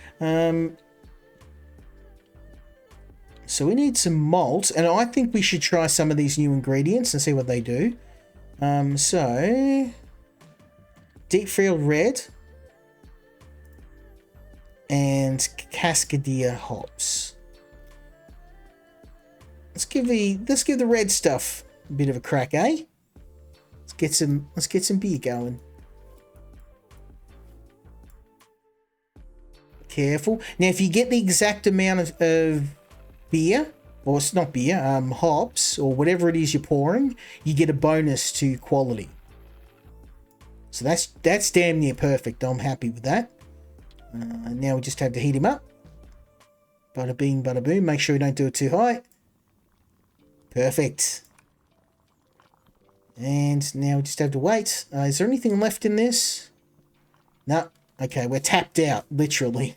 So we need some malt, and I think we should try some of these new ingredients and see what they do. So Deepfield Red and Cascadia hops. Let's give the red stuff a bit of a crack, eh? Let's get some beer going. Careful. Now, if you get the exact amount of beer, or it's not beer, hops, or whatever it is you're pouring, you get a bonus to quality. So that's damn near perfect. I'm happy with that. Now we just have to heat him up. Bada bing, bada boom. Make sure we don't do it too high. Perfect. And now we just have to wait. Is there anything left in this? No. Okay, we're tapped out, literally.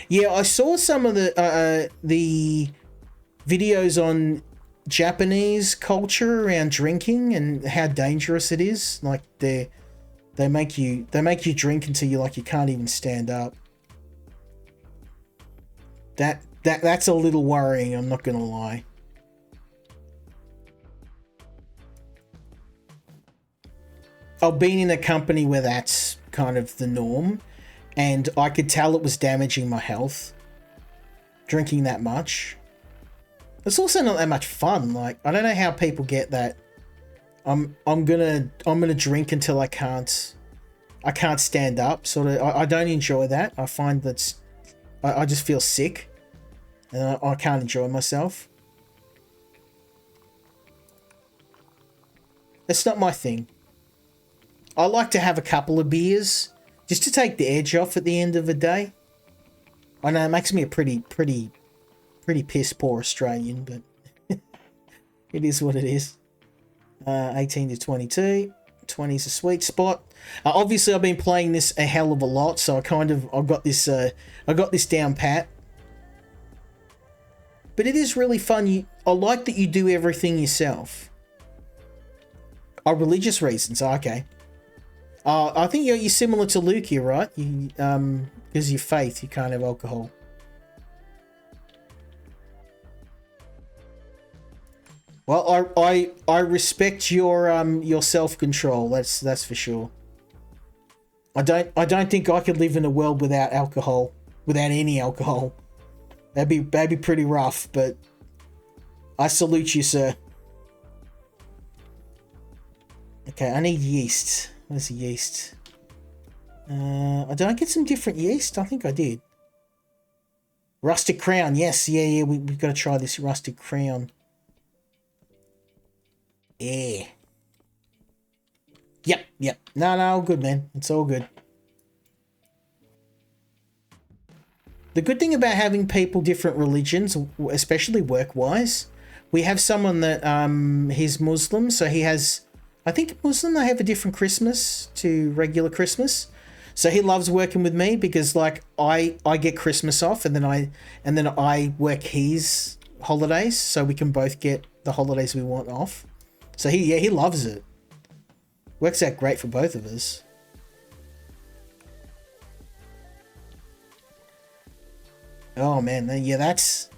Yeah, I saw some of the videos on Japanese culture around drinking and how dangerous it is. Like they make you drink until you can't even stand up. That's a little worrying, I'm not gonna lie. I've been in a company where that's kind of the norm, and I could tell it was damaging my health. Drinking that much. It's also not that much fun. Like, I don't know how people get that. I'm gonna drink until I can't stand up. Sort of. I don't enjoy that. I find I just feel sick, and I can't enjoy myself. It's not my thing. I like to have a couple of beers just to take the edge off at the end of the day. I know it makes me a pretty piss poor Australian, but it is what it is. 18 to 22. 20 is a sweet spot. Obviously, I've been playing this a hell of a lot, so I've got this down pat. But it is really fun. I like that you do everything yourself. Oh, religious reasons. Okay. I think you're similar to Luke here, right? Because of your faith, you can't have alcohol. Well, I respect your self-control. That's for sure. I don't think I could live in a world without alcohol, without any alcohol. That'd be pretty rough. But I salute you, sir. Okay, I need yeast. Where's the yeast? Did I get some different yeast? I think I did. Rustic Crown. Yes, yeah. We've got to try this Rustic Crown. Yeah. Yep. No, good, man. It's all good. The good thing about having people different religions, especially work-wise, we have someone that he's Muslim, so he has... I think Muslim, they have a different Christmas to regular Christmas. So he loves working with me because like I get Christmas off and then I work his holidays, so we can both get the holidays we want off. So he loves it. Works out great for both of us. Oh man, yeah, that's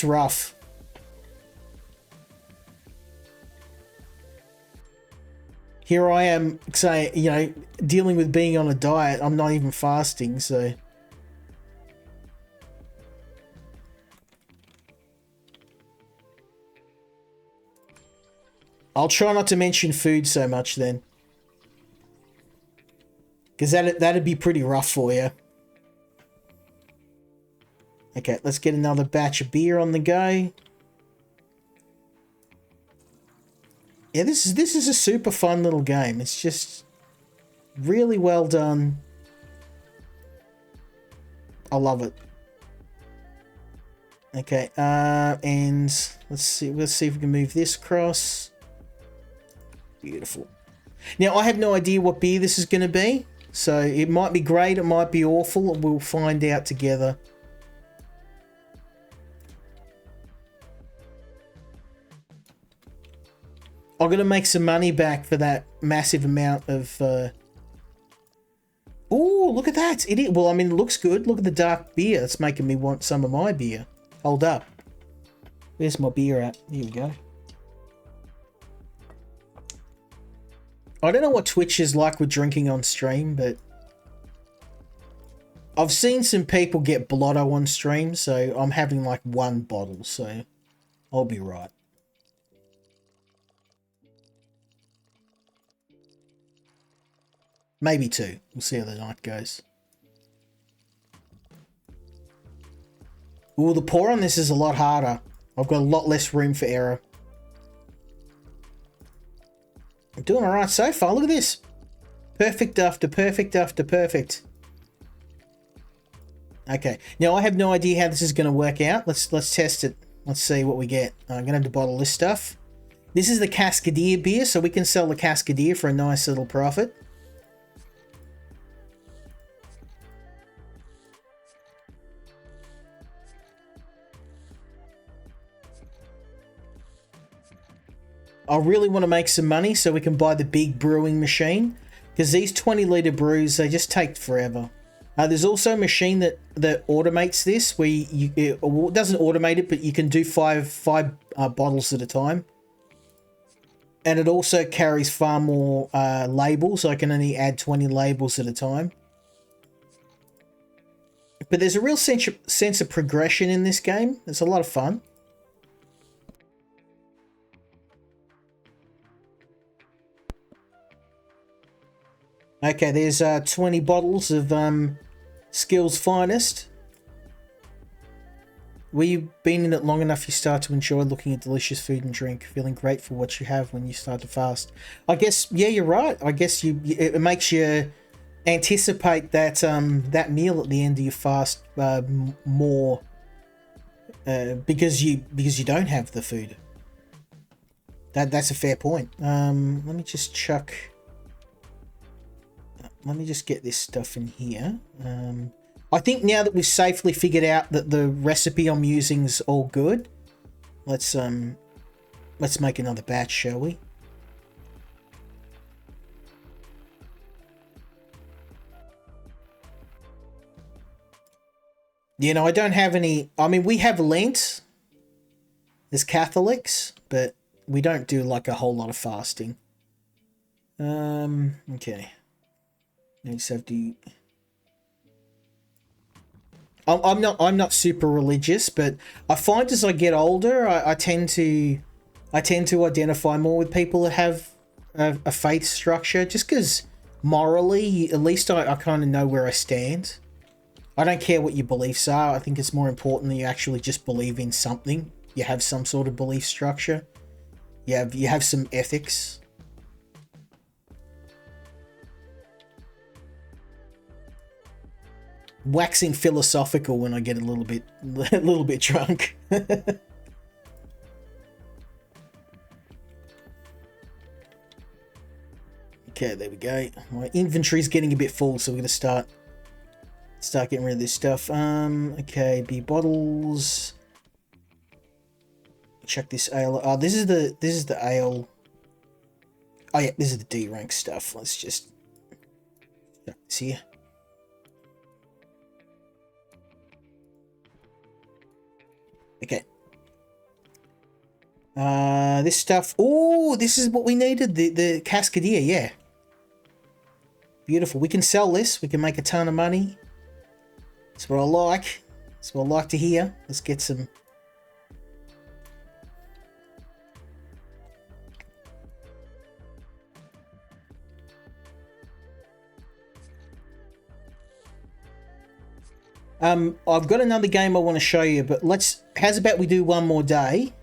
rough. here I am saying, you know, dealing with being on a diet. I'm not even fasting, so. I'll try not to mention food so much then. Because that'd be pretty rough for you. Okay, let's get another batch of beer on the go. Yeah, this is a super fun little game. It's just really well done. I love it. Okay, and let's see if we can move this across. Beautiful. Now, I have no idea what beer this is going to be, so it might be great, it might be awful, and we'll find out together. I'm going to make some money back for that massive amount of... Oh, look at that. Well, I mean, it looks good. Look at the dark beer. It's making me want some of my beer. Hold up. Where's my beer at? Here we go. I don't know what Twitch is like with drinking on stream, but... I've seen some people get blotto on stream, so I'm having like 1 bottle, so I'll be right. Maybe 2. We'll see how the night goes. Ooh, the pour on this is a lot harder. I've got a lot less room for error. I'm doing alright so far. Look at this. Perfect after perfect after perfect. Okay. Now, I have no idea how this is going to work out. Let's test it. Let's see what we get. I'm going to have to bottle this stuff. This is the Cascadier beer, so we can sell the Cascadier for a nice little profit. I really want to make some money so we can buy the big brewing machine, because these 20-litre brews, they just take forever. There's also a machine that automates this, where it doesn't automate it, but you can do five bottles at a time. And it also carries far more labels. I can only add 20 labels at a time. But there's a real sense of progression in this game. It's a lot of fun. Okay, there's 20 bottles of Skill's Finest. Where you've been in it long enough, you start to enjoy looking at delicious food and drink, feeling grateful for what you have when you start to fast. I guess, yeah, you're right. I guess it makes you anticipate that that meal at the end of your fast more because you don't have the food. That's a fair point. Let me just chuck. Let me just get this stuff in here. I think now that we've safely figured out that the recipe I'm using is all good, let's make another batch, shall we? You know, I don't have any... I mean, we have Lent as Catholics, but we don't do like a whole lot of fasting. Okay. I just have to... I'm not super religious, but I find as I get older, I tend to identify more with people that have a faith structure, just because morally, at least I kind of know where I stand. I don't care what your beliefs are. I think it's more important that you actually just believe in something. You have some sort of belief structure. You have some ethics. Waxing philosophical when I get a little bit drunk. Okay, there we go. My inventory's getting a bit full, so we're gonna start getting rid of this stuff. Okay, beer bottles. Check this ale. Oh, this is the ale. Oh yeah, this is the D rank stuff. Let's just check this here. Okay. This stuff. Oh, this is what we needed. The Cascadia, yeah. Beautiful. We can sell this. We can make a ton of money. That's what I like. That's what I like to hear. Let's get some. I've got another game I want to show you, but how's about we do one more day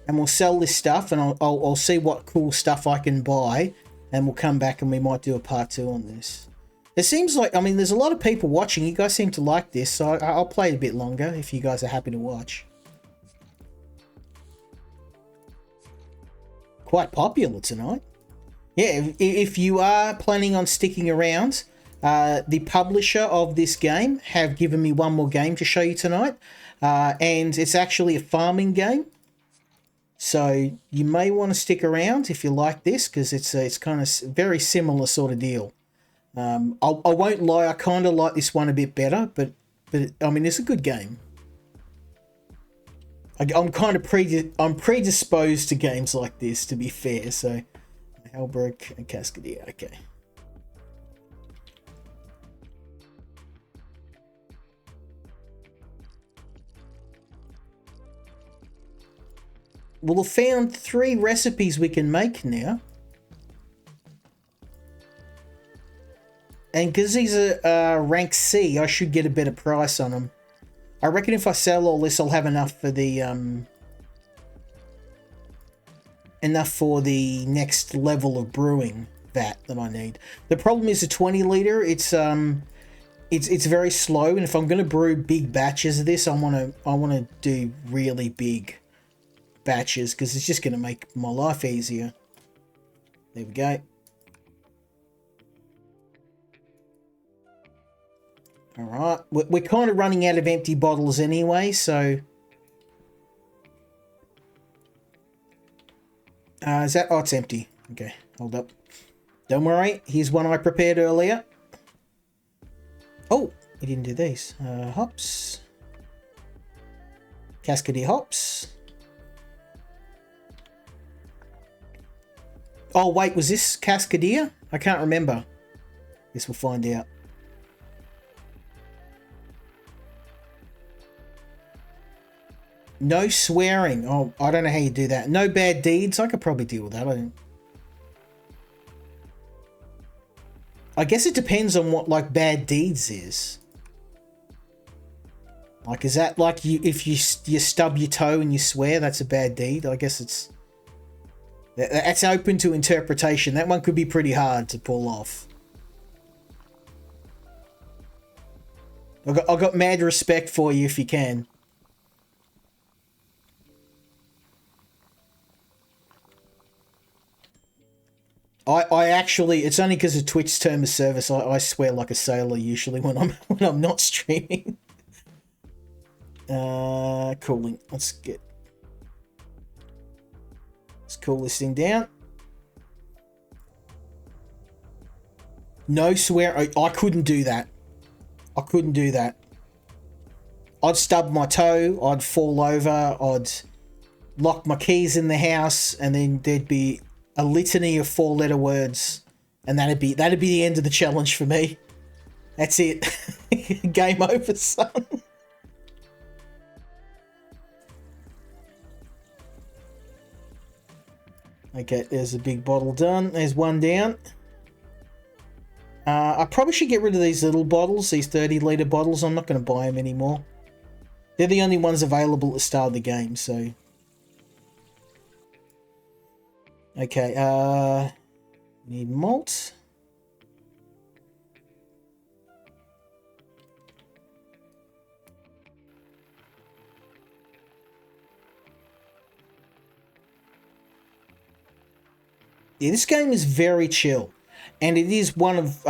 and we'll sell this stuff and I'll see what cool stuff I can buy and we'll come back and we might do a part 2 on this. It seems like, I mean, there's a lot of people watching. You guys seem to like this, so I'll play a bit longer if you guys are happy to watch. Quite popular tonight. Yeah, if you are planning on sticking around, the publisher of this game have given me one more game to show you tonight, and it's actually a farming game. So you may want to stick around if you like this, because it's kind of very similar sort of deal. I won't lie, I kind of like this one a bit better, but I mean, it's a good game. I'm kind of predisposed to games like this, to be fair. So Halbrook and Cascadia, okay. We'll have found 3 recipes we can make now. And because these are rank C, I should get a better price on them. I reckon if I sell all this, I'll have enough for the next level of brewing vat that I need. The problem is the 20 litre. It's very slow, and if I'm going to brew big batches of this, I want to do really big batches because it's just going to make my life easier. There we go. All right, we're kind of running out of empty bottles anyway, so is that? Oh, it's empty. Okay, hold up. Don't worry. Here's one I prepared earlier. Oh, we didn't do these. Hops. Cascadia hops. Oh, wait, was this Cascadia? I can't remember. Guess we'll find out. No swearing. Oh, I don't know how you do that. No bad deeds. I could probably deal with that. I guess it depends on what, like, bad deeds is. Like, is that like if you stub your toe and you swear, that's a bad deed? I guess that's open to interpretation. That one could be pretty hard to pull off. I've got mad respect for you if you can. I actually, it's only because of Twitch's term of service. I swear like a sailor usually when I'm not streaming. Cooling. Let's cool this thing down. No swear. I couldn't do that. I couldn't do that. I'd stub my toe. I'd fall over. I'd lock my keys in the house, and then there'd be a litany of 4-letter words, and that'd be the end of the challenge for me. That's it. Game over, son. Okay, there's a big bottle done. There's one down. I probably should get rid of these little bottles, these 30-litre bottles. I'm not going to buy them anymore. They're the only ones available at the start of the game, so... Okay, need malt. Yeah, this game is very chill, and it is one of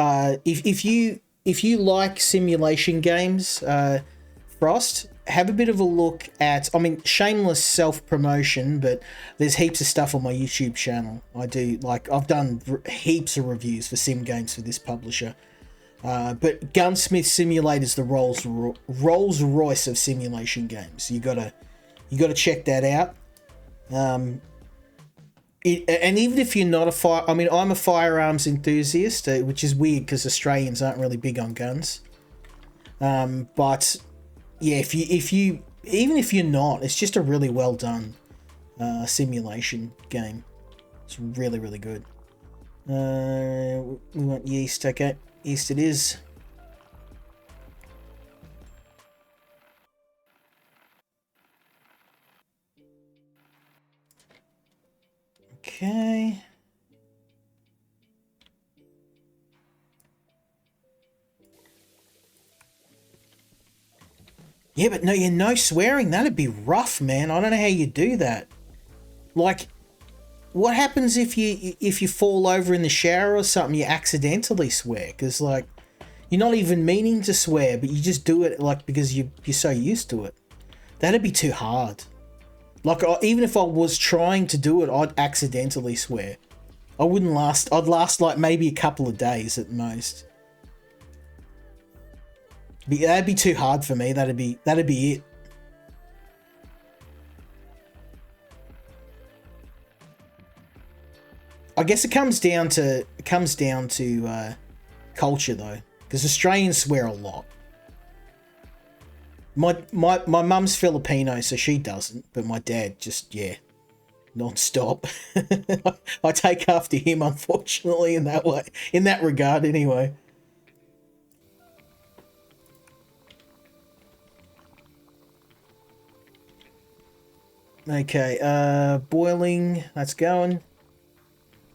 if you like simulation games, Frost, have a bit of a look at, I mean, shameless self-promotion, but there's heaps of stuff on my YouTube channel. I've done heaps of reviews for sim games for this publisher. But Gunsmith Simulator's the Rolls Royce of simulation games. You gotta check that out. And even if you're not a fire, I mean, I'm a firearms enthusiast, which is weird because Australians aren't really big on guns. But yeah, even if you're not, it's just a really well done simulation game. It's really, really good. We want yeast. Okay, yeast it is. Okay. Yeah, but no swearing. That'd be rough, man. I don't know how you do that. Like, what happens if you fall over in the shower or something? You accidentally swear because like you're not even meaning to swear, but you just do it like because you're so used to it. That'd be too hard. Like even if I was trying to do it, I'd accidentally swear. I wouldn't last. I'd last like maybe a couple of days at most. That'd be too hard for me. That'd be it. I guess it comes down to culture though, because Australians swear a lot. My mum's Filipino, so she doesn't, but my dad just non-stop. I take after him, unfortunately, in that way, in that regard, anyway. Okay, boiling. That's going.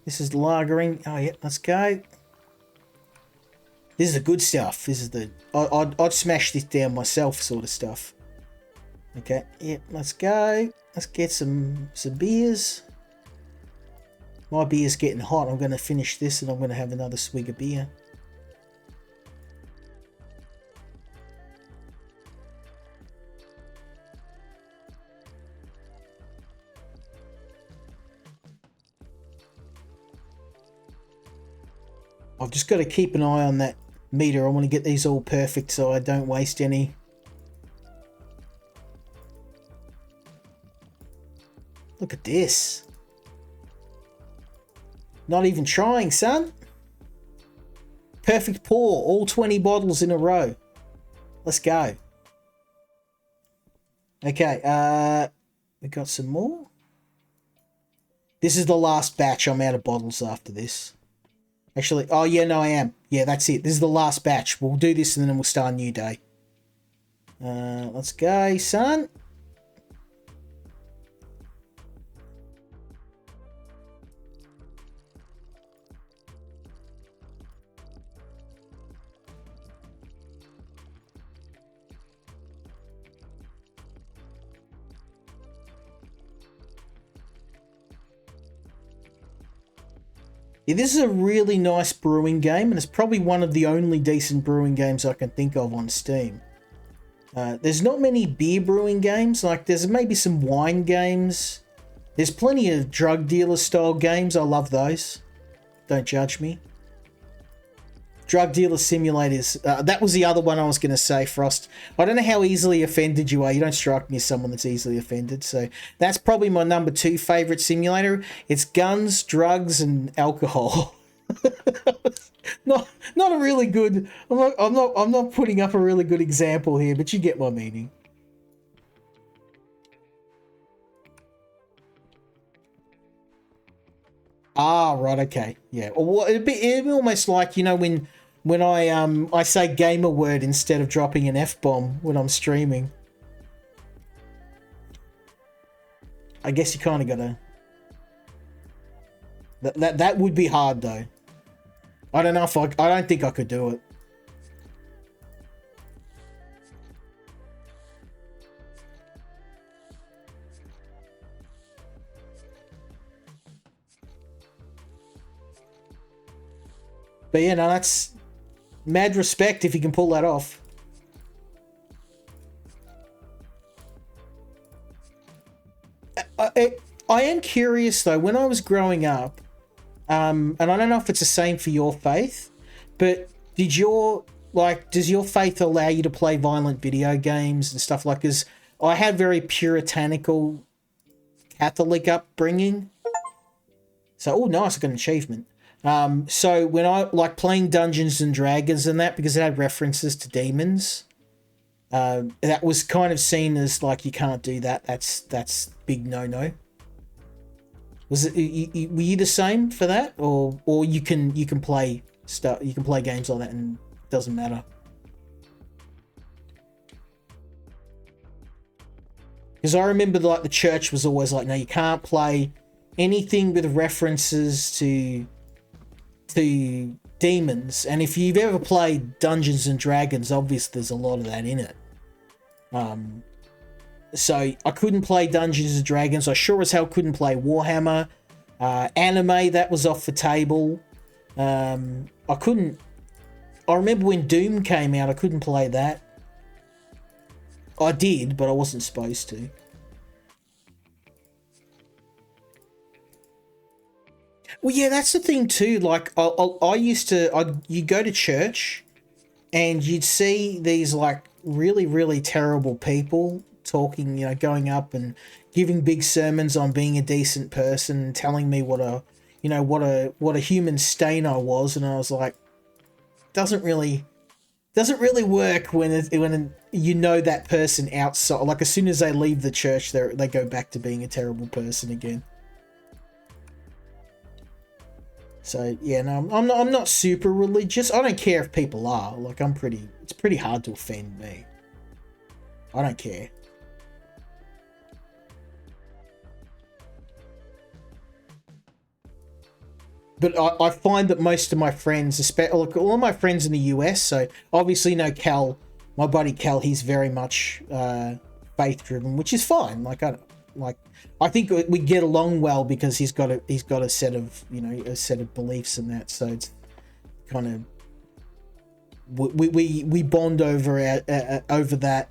This is lagering. Oh yeah, let's go. This is the good stuff. This is the I'd smash this down myself sort of stuff. Okay, yeah, let's go. Let's get some beers. My beer's getting hot. I'm going to finish this and I'm going to have another swig of beer. I've just got to keep an eye on that meter. I want to get these all perfect so I don't waste any. Look at this. Not even trying, son. Perfect pour. All 20 bottles in a row. Let's go. Okay, we got some more. This is the last batch. I'm out of bottles after this. Actually, oh yeah, no, I am. Yeah, that's it. This is the last batch. We'll do this and then we'll start a new day. Let's go, son. Yeah, this is a really nice brewing game, and it's probably one of the only decent brewing games I can think of on Steam. There's not many beer brewing games. Like, there's maybe some wine games. There's plenty of drug dealer style games. I love those. Don't judge me. Drug dealer simulators. That was the other one I was going to say, Frost. I don't know how easily offended you are. You don't strike me as someone that's easily offended. So that's probably my number 2 favorite simulator. It's guns, drugs, and alcohol. not a really good. I'm not putting up a really good example here, but you get my meaning. Ah, right, okay, yeah. Well, it'd be almost like, you know, when I say gamer word instead of dropping an F-bomb when I'm streaming. I guess you kind of gotta. That would be hard though. I don't know if I don't think I could do it. But yeah, no, that's mad respect if you can pull that off. I am curious though, when I was growing up, and I don't know if it's the same for your faith, but does your faith allow you to play violent video games and stuff like this? I had very puritanical Catholic upbringing. So, oh, nice, I got an achievement. So when I like playing Dungeons and Dragons and that, because it had references to demons, that was kind of seen as like you can't do that. That's big no. Was it? Were you the same for that, or you can play stuff, you can play games like that and it doesn't matter? Because I remember like the church was always like, no, you can't play anything with references to demons. And if you've ever played Dungeons and Dragons, obviously there's a lot of that in it. So I couldn't play Dungeons and Dragons. I sure as hell couldn't play Warhammer. Anime, that was off the table. I couldn't. I remember when Doom came out, I couldn't play that. I did, but I wasn't supposed to. Well, yeah, that's the thing too. Like, I used to, you go to church, and you'd see these like really, really terrible people talking, you know, going up and giving big sermons on being a decent person, and telling me what a, you know, what a human stain I was, and I was like, doesn't really work when you know that person outside. Like as soon as they leave the church, they go back to being a terrible person again. So yeah, no, I'm not super religious. I don't care if people are. Like it's pretty hard to offend me. I don't care. But I find that most of my friends, especially look, all of my friends in the US, so obviously you know Cal, my buddy Cal, he's very much faith driven, which is fine. I think we get along well because he's got a set of, you know, a set of beliefs and that, so it's kind of we bond over over that.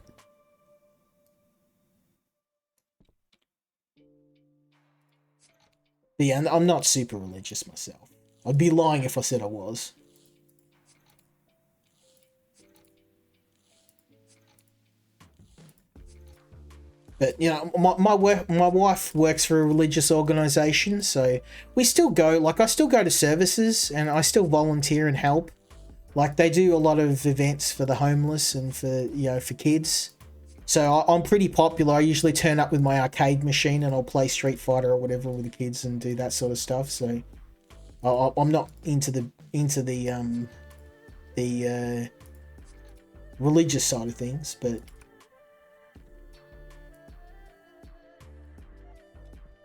But yeah, I'm not super religious myself. I'd be lying if I said I was. But you know, my wife works for a religious organization, so we still go. Like I still go to services, and I still volunteer and help. Like they do a lot of events for the homeless and for, you know, for kids. So I'm pretty popular. I usually turn up with my arcade machine and I'll play Street Fighter or whatever with the kids and do that sort of stuff. So I'm not into the religious side of things, but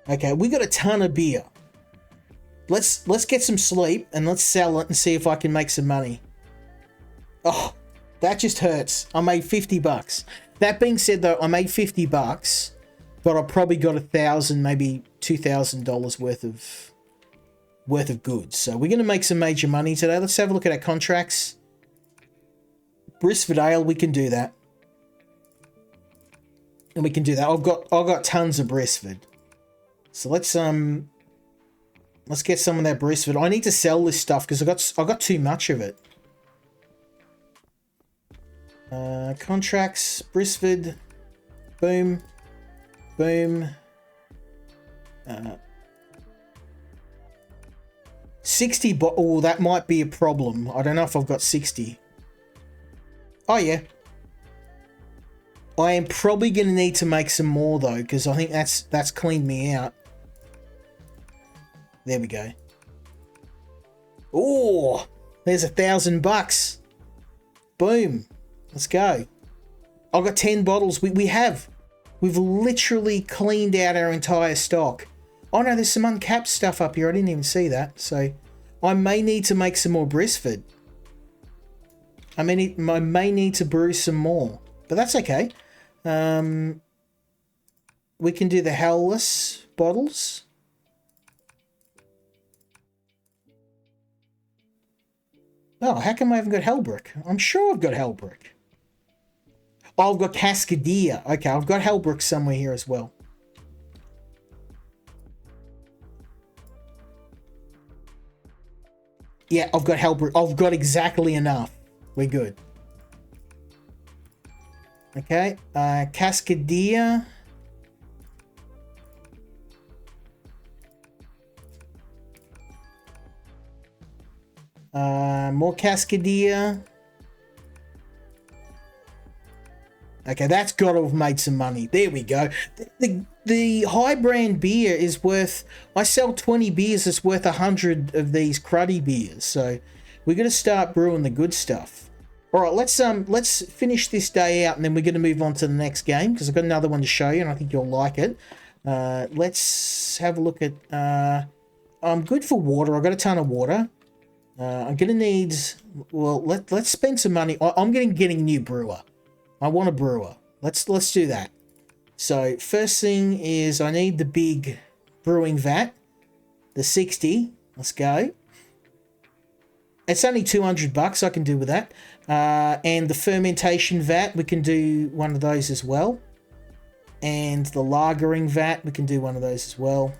okay, we got a ton of beer. Let's get some sleep and let's sell it and see if I can make some money. Oh, that just hurts. I made $50. That being said, though, I made $50, but I probably got $1,000, maybe $2,000 worth of goods. So we're gonna make some major money today. Let's have a look at our contracts. Brisford Ale, we can do that, and we can do that. I've got tons of Brisford. So let's get some of that Brisford. I need to sell this stuff because I got too much of it. Contracts, Brisford, boom, boom. 60, oh, that might be a problem. I don't know if I've got 60. Oh yeah. I am probably going to need to make some more though, because I think that's cleaned me out. There we go. Oh, there's $1,000. Boom. Let's go. I've got 10 bottles. We've literally cleaned out our entire stock. Oh no, there's some uncapped stuff up here. I didn't even see that. So I may need to make some more Brisford. I may need to brew some more, but that's okay. We can do the Hellless bottles. Oh, how come I haven't got Hellbrick? I'm sure I've got Hellbrick. Oh, I've got Cascadia. Okay, I've got Hellbrick somewhere here as well. Yeah, I've got Hellbrick. I've got exactly enough. We're good. Okay, Cascadia. More Cascadia. Okay, that's got to have made some money. There we go. The high brand beer is worth... I sell 20 beers, it's worth 100 of these cruddy beers. So we're going to start brewing the good stuff. All right, let's finish this day out, and then we're going to move on to the next game, because I've got another one to show you, and I think you'll like it. Let's have a look at... I'm good for water. I've got a ton of water. I'm going to need... Well, let's spend some money. I'm getting a new brewer. I want a brewer. Let's do that. So first thing is I need the big brewing vat, the 60. Let's go. It's only 200 bucks. I can do with that. And the fermentation vat, we can do one of those as well. And the lagering vat, we can do one of those as well.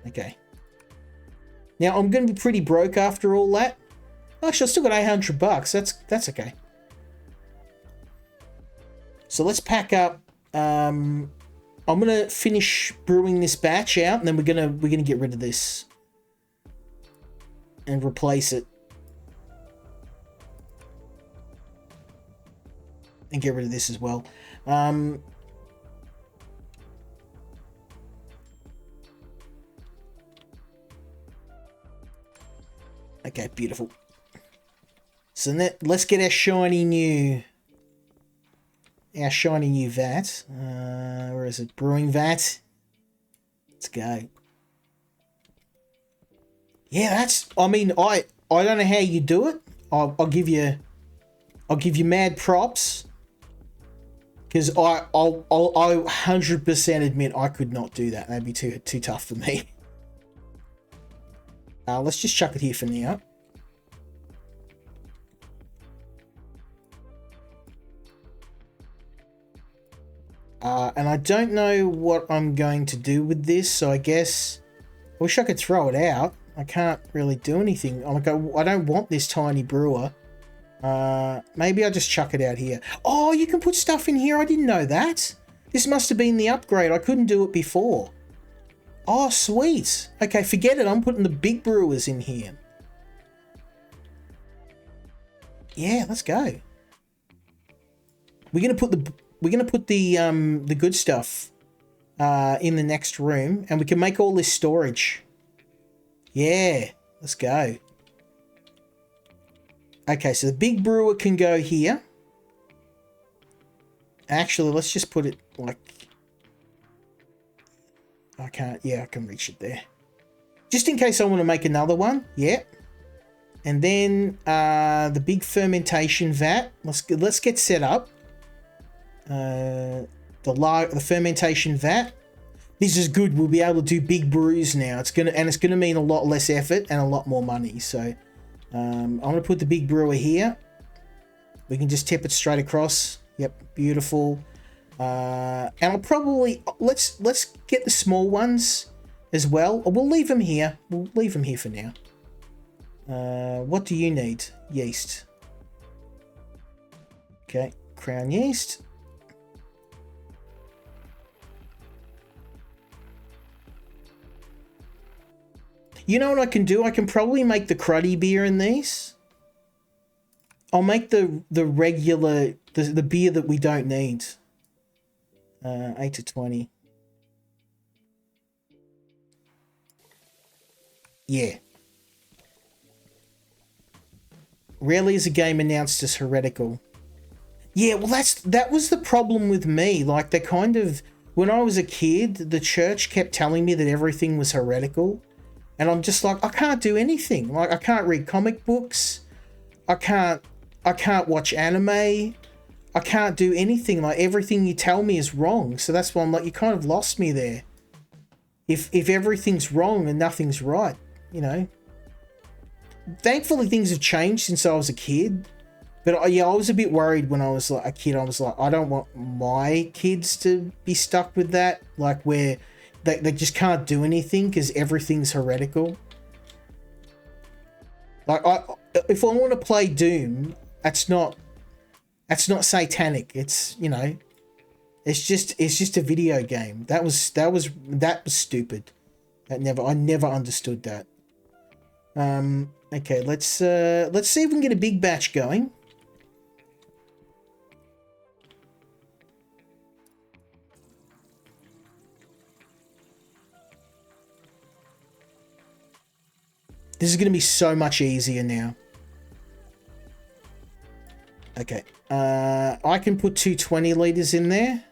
Okay. Now, I'm going to be pretty broke after all that. Actually, I've still got 800 bucks. That's okay. So let's pack up. I'm going to finish brewing this batch out, and then we're going to get rid of this and replace it. And get rid of this as well. Okay, beautiful. So let's get our shiny new vat. Where is it? Brewing vat. Let's go. Yeah, that's... I mean, I don't know how you do it. I'll give you mad props. Because I'll 100% admit I could not do that. That'd be too tough for me. Let's just chuck it here for now. And I don't know what I'm going to do with this, so I guess... I wish I could throw it out. I can't really do anything. I don't want this tiny brewer. Maybe I'll just chuck it out here. Oh, you can put stuff in here. I didn't know that. This must have been the upgrade. I couldn't do it before. Oh, sweet. Okay, forget it. I'm putting the big brewers in here. Yeah, let's go. We're gonna put the good stuff in the next room, and we can make all this storage. Yeah, let's go. Okay, so the big brewer can go here. Actually, let's just put it like... I can't... Yeah, I can reach it there. Just in case I want to make another one. Yeah. And then the big fermentation vat. Let's get set up. The fermentation vat. This is good. We'll be able to do big brews now. It's gonna mean a lot less effort and a lot more money. So I'm gonna put the big brewer here. We can just tip it straight across. Yep, beautiful. And I'll probably let's get the small ones as well. We'll leave them here. We'll leave them here for now. What do you need? Yeast. Okay, crown yeast. You know what I can do? I can probably make the cruddy beer in these. I'll make the regular, the beer that we don't need. 8 to 20. Yeah. Rarely is a game announced as heretical. Yeah, well that was the problem with me. Like, they kind of... When I was a kid, the church kept telling me that everything was heretical. And I'm just like, I can't do anything. Like, I can't read comic books. I can't watch anime. I can't do anything. Like, everything you tell me is wrong. So that's why I'm like, you kind of lost me there. If everything's wrong and nothing's right, you know. Thankfully, things have changed since I was a kid. But yeah, I was a bit worried when I was like a kid. I was like, I don't want my kids to be stuck with that. Like, where they just can't do anything because everything's heretical. Like, if I want to play Doom, that's not satanic. It's, you know, It's just a video game. That was stupid. I never understood that. Okay, let's see if we can get a big batch going. This is going to be so much easier now. Okay, I can put 220 liters in there,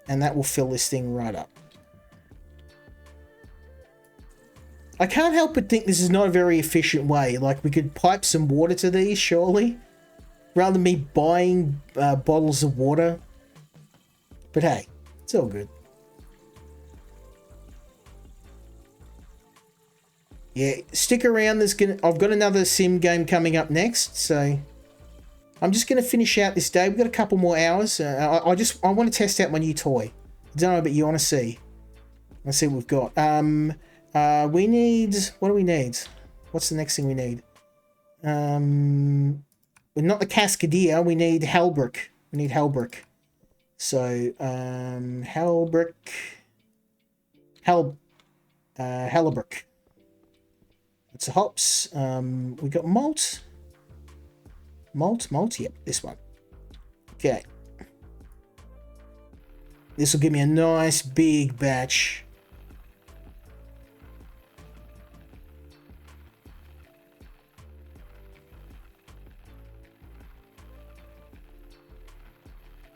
and that will fill this thing right up. I can't help but think this is not a very efficient way. Like, we could pipe some water to these, surely, rather than me buying bottles of water. But hey, it's all good. Yeah, stick around. I've got another sim game coming up next, so I'm just gonna finish out this day. We've got a couple more hours. I want to test out my new toy. I don't know, but you want to see. Let's see what we've got. We need, what do we need? What's the next thing we need? Not the Cascadia. We need Hellbrick. We need Hellbrick. So Hellbrick, Hellebrick. It's a hops. We got malt. Malt. Yep, this one. Okay. This will give me a nice big batch.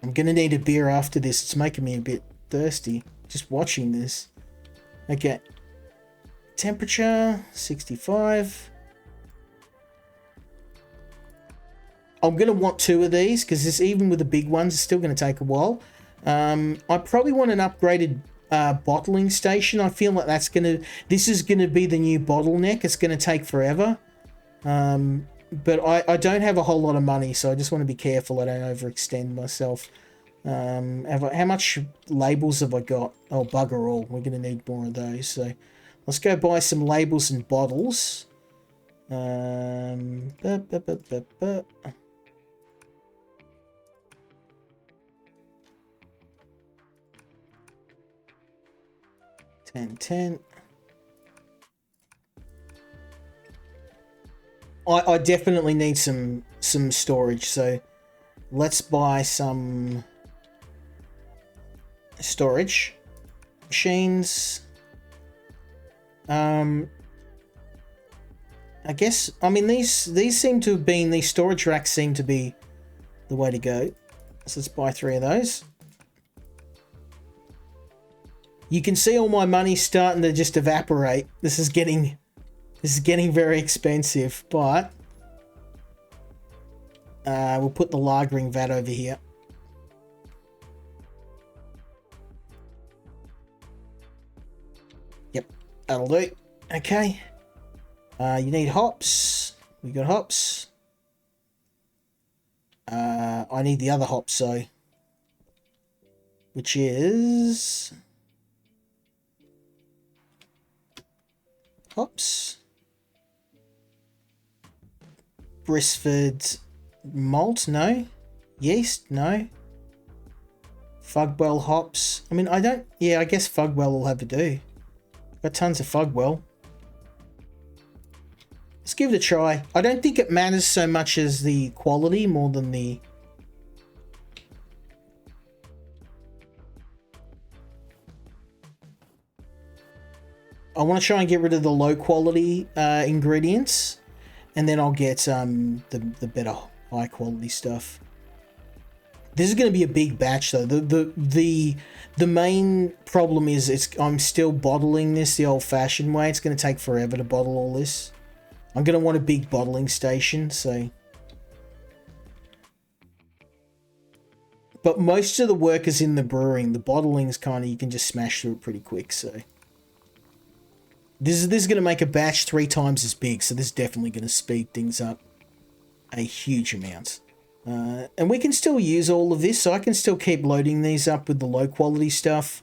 I'm gonna need a beer after this. It's making me a bit thirsty just watching this. Okay. Temperature 65. I'm gonna want 2 of these because this, even with the big ones, it's still gonna take a while. I probably want an upgraded bottling station. I feel like this is gonna be the new bottleneck. It's gonna take forever. But I don't have a whole lot of money, so I just want to be careful I don't overextend myself. How much labels have I got? Oh, bugger all. We're going to need more of those. So let's go buy some labels and bottles. 10. I definitely need some storage, so let's buy some storage machines. I guess, I mean, these seem to have been, these storage racks seem to be the way to go. So let's buy 3 of those. You can see all my money starting to just evaporate. This is getting very expensive, but we'll put the lagering vat over here. Yep, that'll do. Okay. You need hops. We got hops. I need the other hops, so, which is hops. Brisford malt, no. Yeast, no. Fugwell hops. I mean, I guess Fugwell will have to do. Got tons of Fugwell. Let's give it a try. I don't think it matters so much as the quality more than the... I want to try and get rid of the low quality ingredients, and then I'll get the better high quality stuff. This is going to be a big batch though. The main problem is I'm still bottling this the old fashioned way. It's going to take forever to bottle all this. I'm going to want a big bottling station, so. But most of the work is in the brewing. The bottling is kind of, you can just smash through it pretty quick, so. This is going to make a batch 3 times as big, so this is definitely going to speed things up a huge amount. And we can still use all of this, so I can still keep loading these up with the low quality stuff.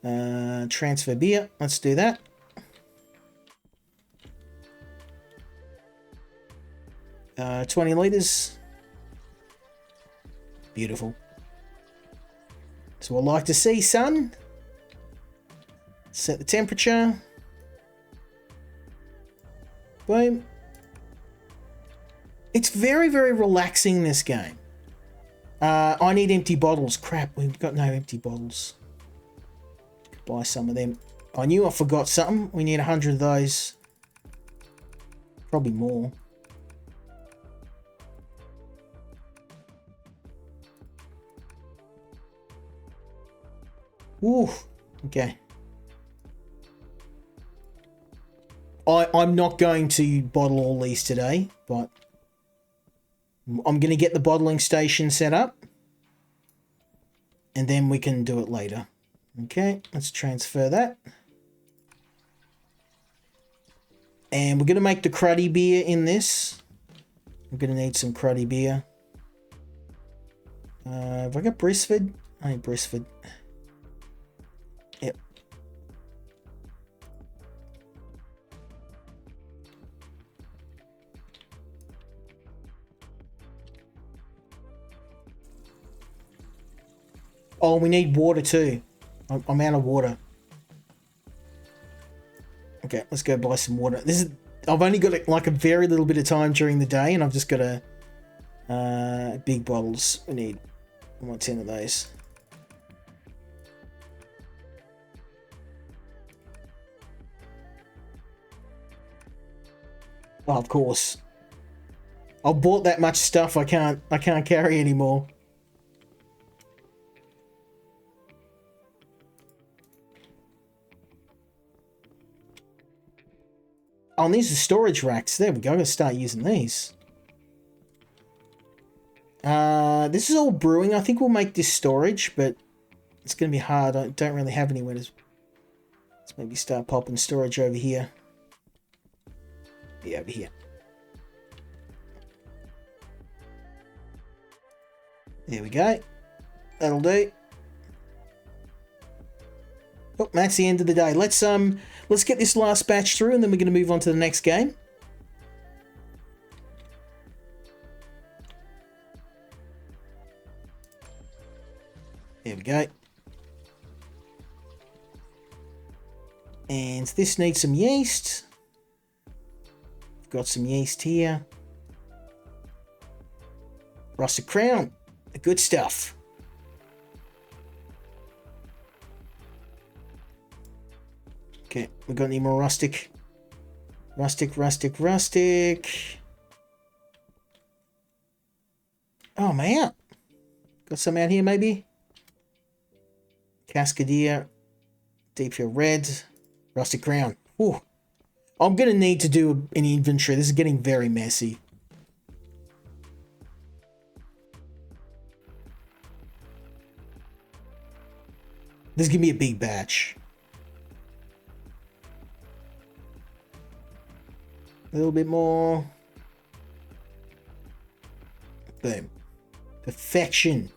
Transfer beer, let's do that. Uh, 20 litres. Beautiful. So we'll like to see, son. Set the temperature. Boom. It's very, very relaxing, this game. I need empty bottles. Crap, we've got no empty bottles. Buy some of them. I knew I forgot something. We need 100 of those. Probably more. Ooh, okay. I'm not going to bottle all these today, but I'm going to get the bottling station set up. And then we can do it later. Okay, let's transfer that. And we're going to make the cruddy beer in this. I'm going to need some cruddy beer. Have I got Brisford? I need Brisford. Yep. Oh, we need water too. I'm out of water. Okay, let's go buy some water. I've only got like a very little bit of time during the day, and I've just got big bottles. I want 10 of those. Oh, of course. I've bought that much stuff I can't carry anymore. Oh, and these are storage racks. There we go. I'm going to start using these. This is all brewing. I think we'll make this storage, but it's going to be hard. I don't really have anywhere to... Let's maybe start popping storage over here. Yeah, over here. There we go. That'll do. Oh, that's the end of the day. Let's get this last batch through, and then we're going to move on to the next game. There we go. And this needs some yeast. I've got some yeast here. Rusted Crown. The good stuff. Okay, we got any more rustic? Rustic. Oh, man. Got some out here, maybe? Cascadier. Deep Hill Red. Rustic Crown. Ooh. I'm going to need to do an inventory. This is getting very messy. This is going to be a big batch. A little bit more. Boom. Perfection.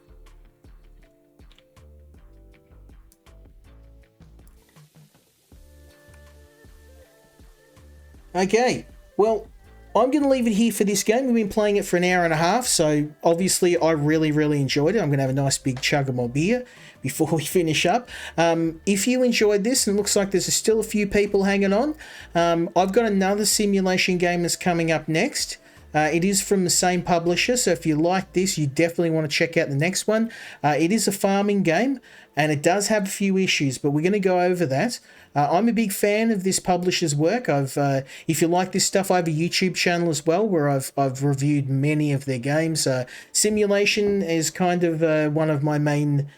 Okay. Well, I'm going to leave it here for this game. We've been playing it for an hour and a half, so obviously I really, really enjoyed it. I'm going to have a nice big chug of my beer before we finish up. If you enjoyed this, and it looks like there's still a few people hanging on, I've got another simulation game that's coming up next. It is from the same publisher, so if you like this, you definitely want to check out the next one. It is a farming game, and it does have a few issues, but we're going to go over that. I'm a big fan of this publisher's work. If you like this stuff, I have a YouTube channel as well where I've reviewed many of their games. Simulation is kind of one of my main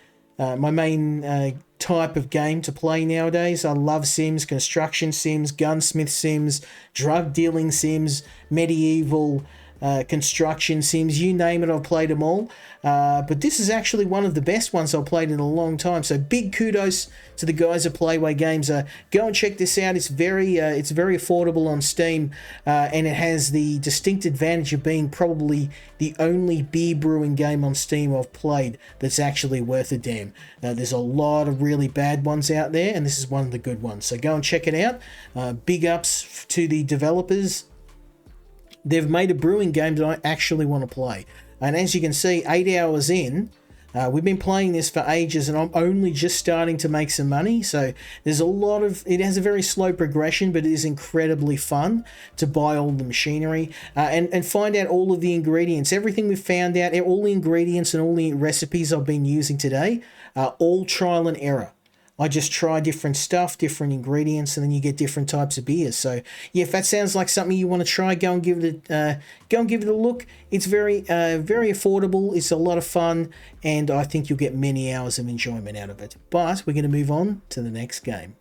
type of game to play nowadays. I love sims, construction sims, gunsmith sims, drug dealing sims, medieval construction sims, you name it, I've played them all. But this is actually one of the best ones I've played in a long time. So big kudos to the guys at Playway Games. Go and check this out. It's very affordable on Steam, and it has the distinct advantage of being probably the only beer brewing game on Steam I've played that's actually worth a damn. There's a lot of really bad ones out there, and this is one of the good ones. So go and check it out. Big ups to the developers. They've made a brewing game that I actually want to play. And as you can see, 8 hours in, We've been playing this for ages and I'm only just starting to make some money, so there's a lot of, it has a very slow progression, but it is incredibly fun to buy all the machinery and find out all of the ingredients. Everything we've found out, all the ingredients and all the recipes I've been using today are all trial and error. I just try different stuff, different ingredients, and then you get different types of beers. So yeah, if that sounds like something you want to try, go and give it a look. It's very affordable. It's a lot of fun, and I think you'll get many hours of enjoyment out of it. But we're going to move on to the next game.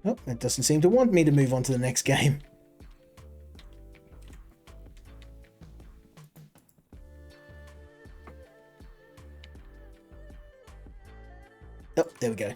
Oh, that doesn't seem to want me to move on to the next game. Oh, there we go.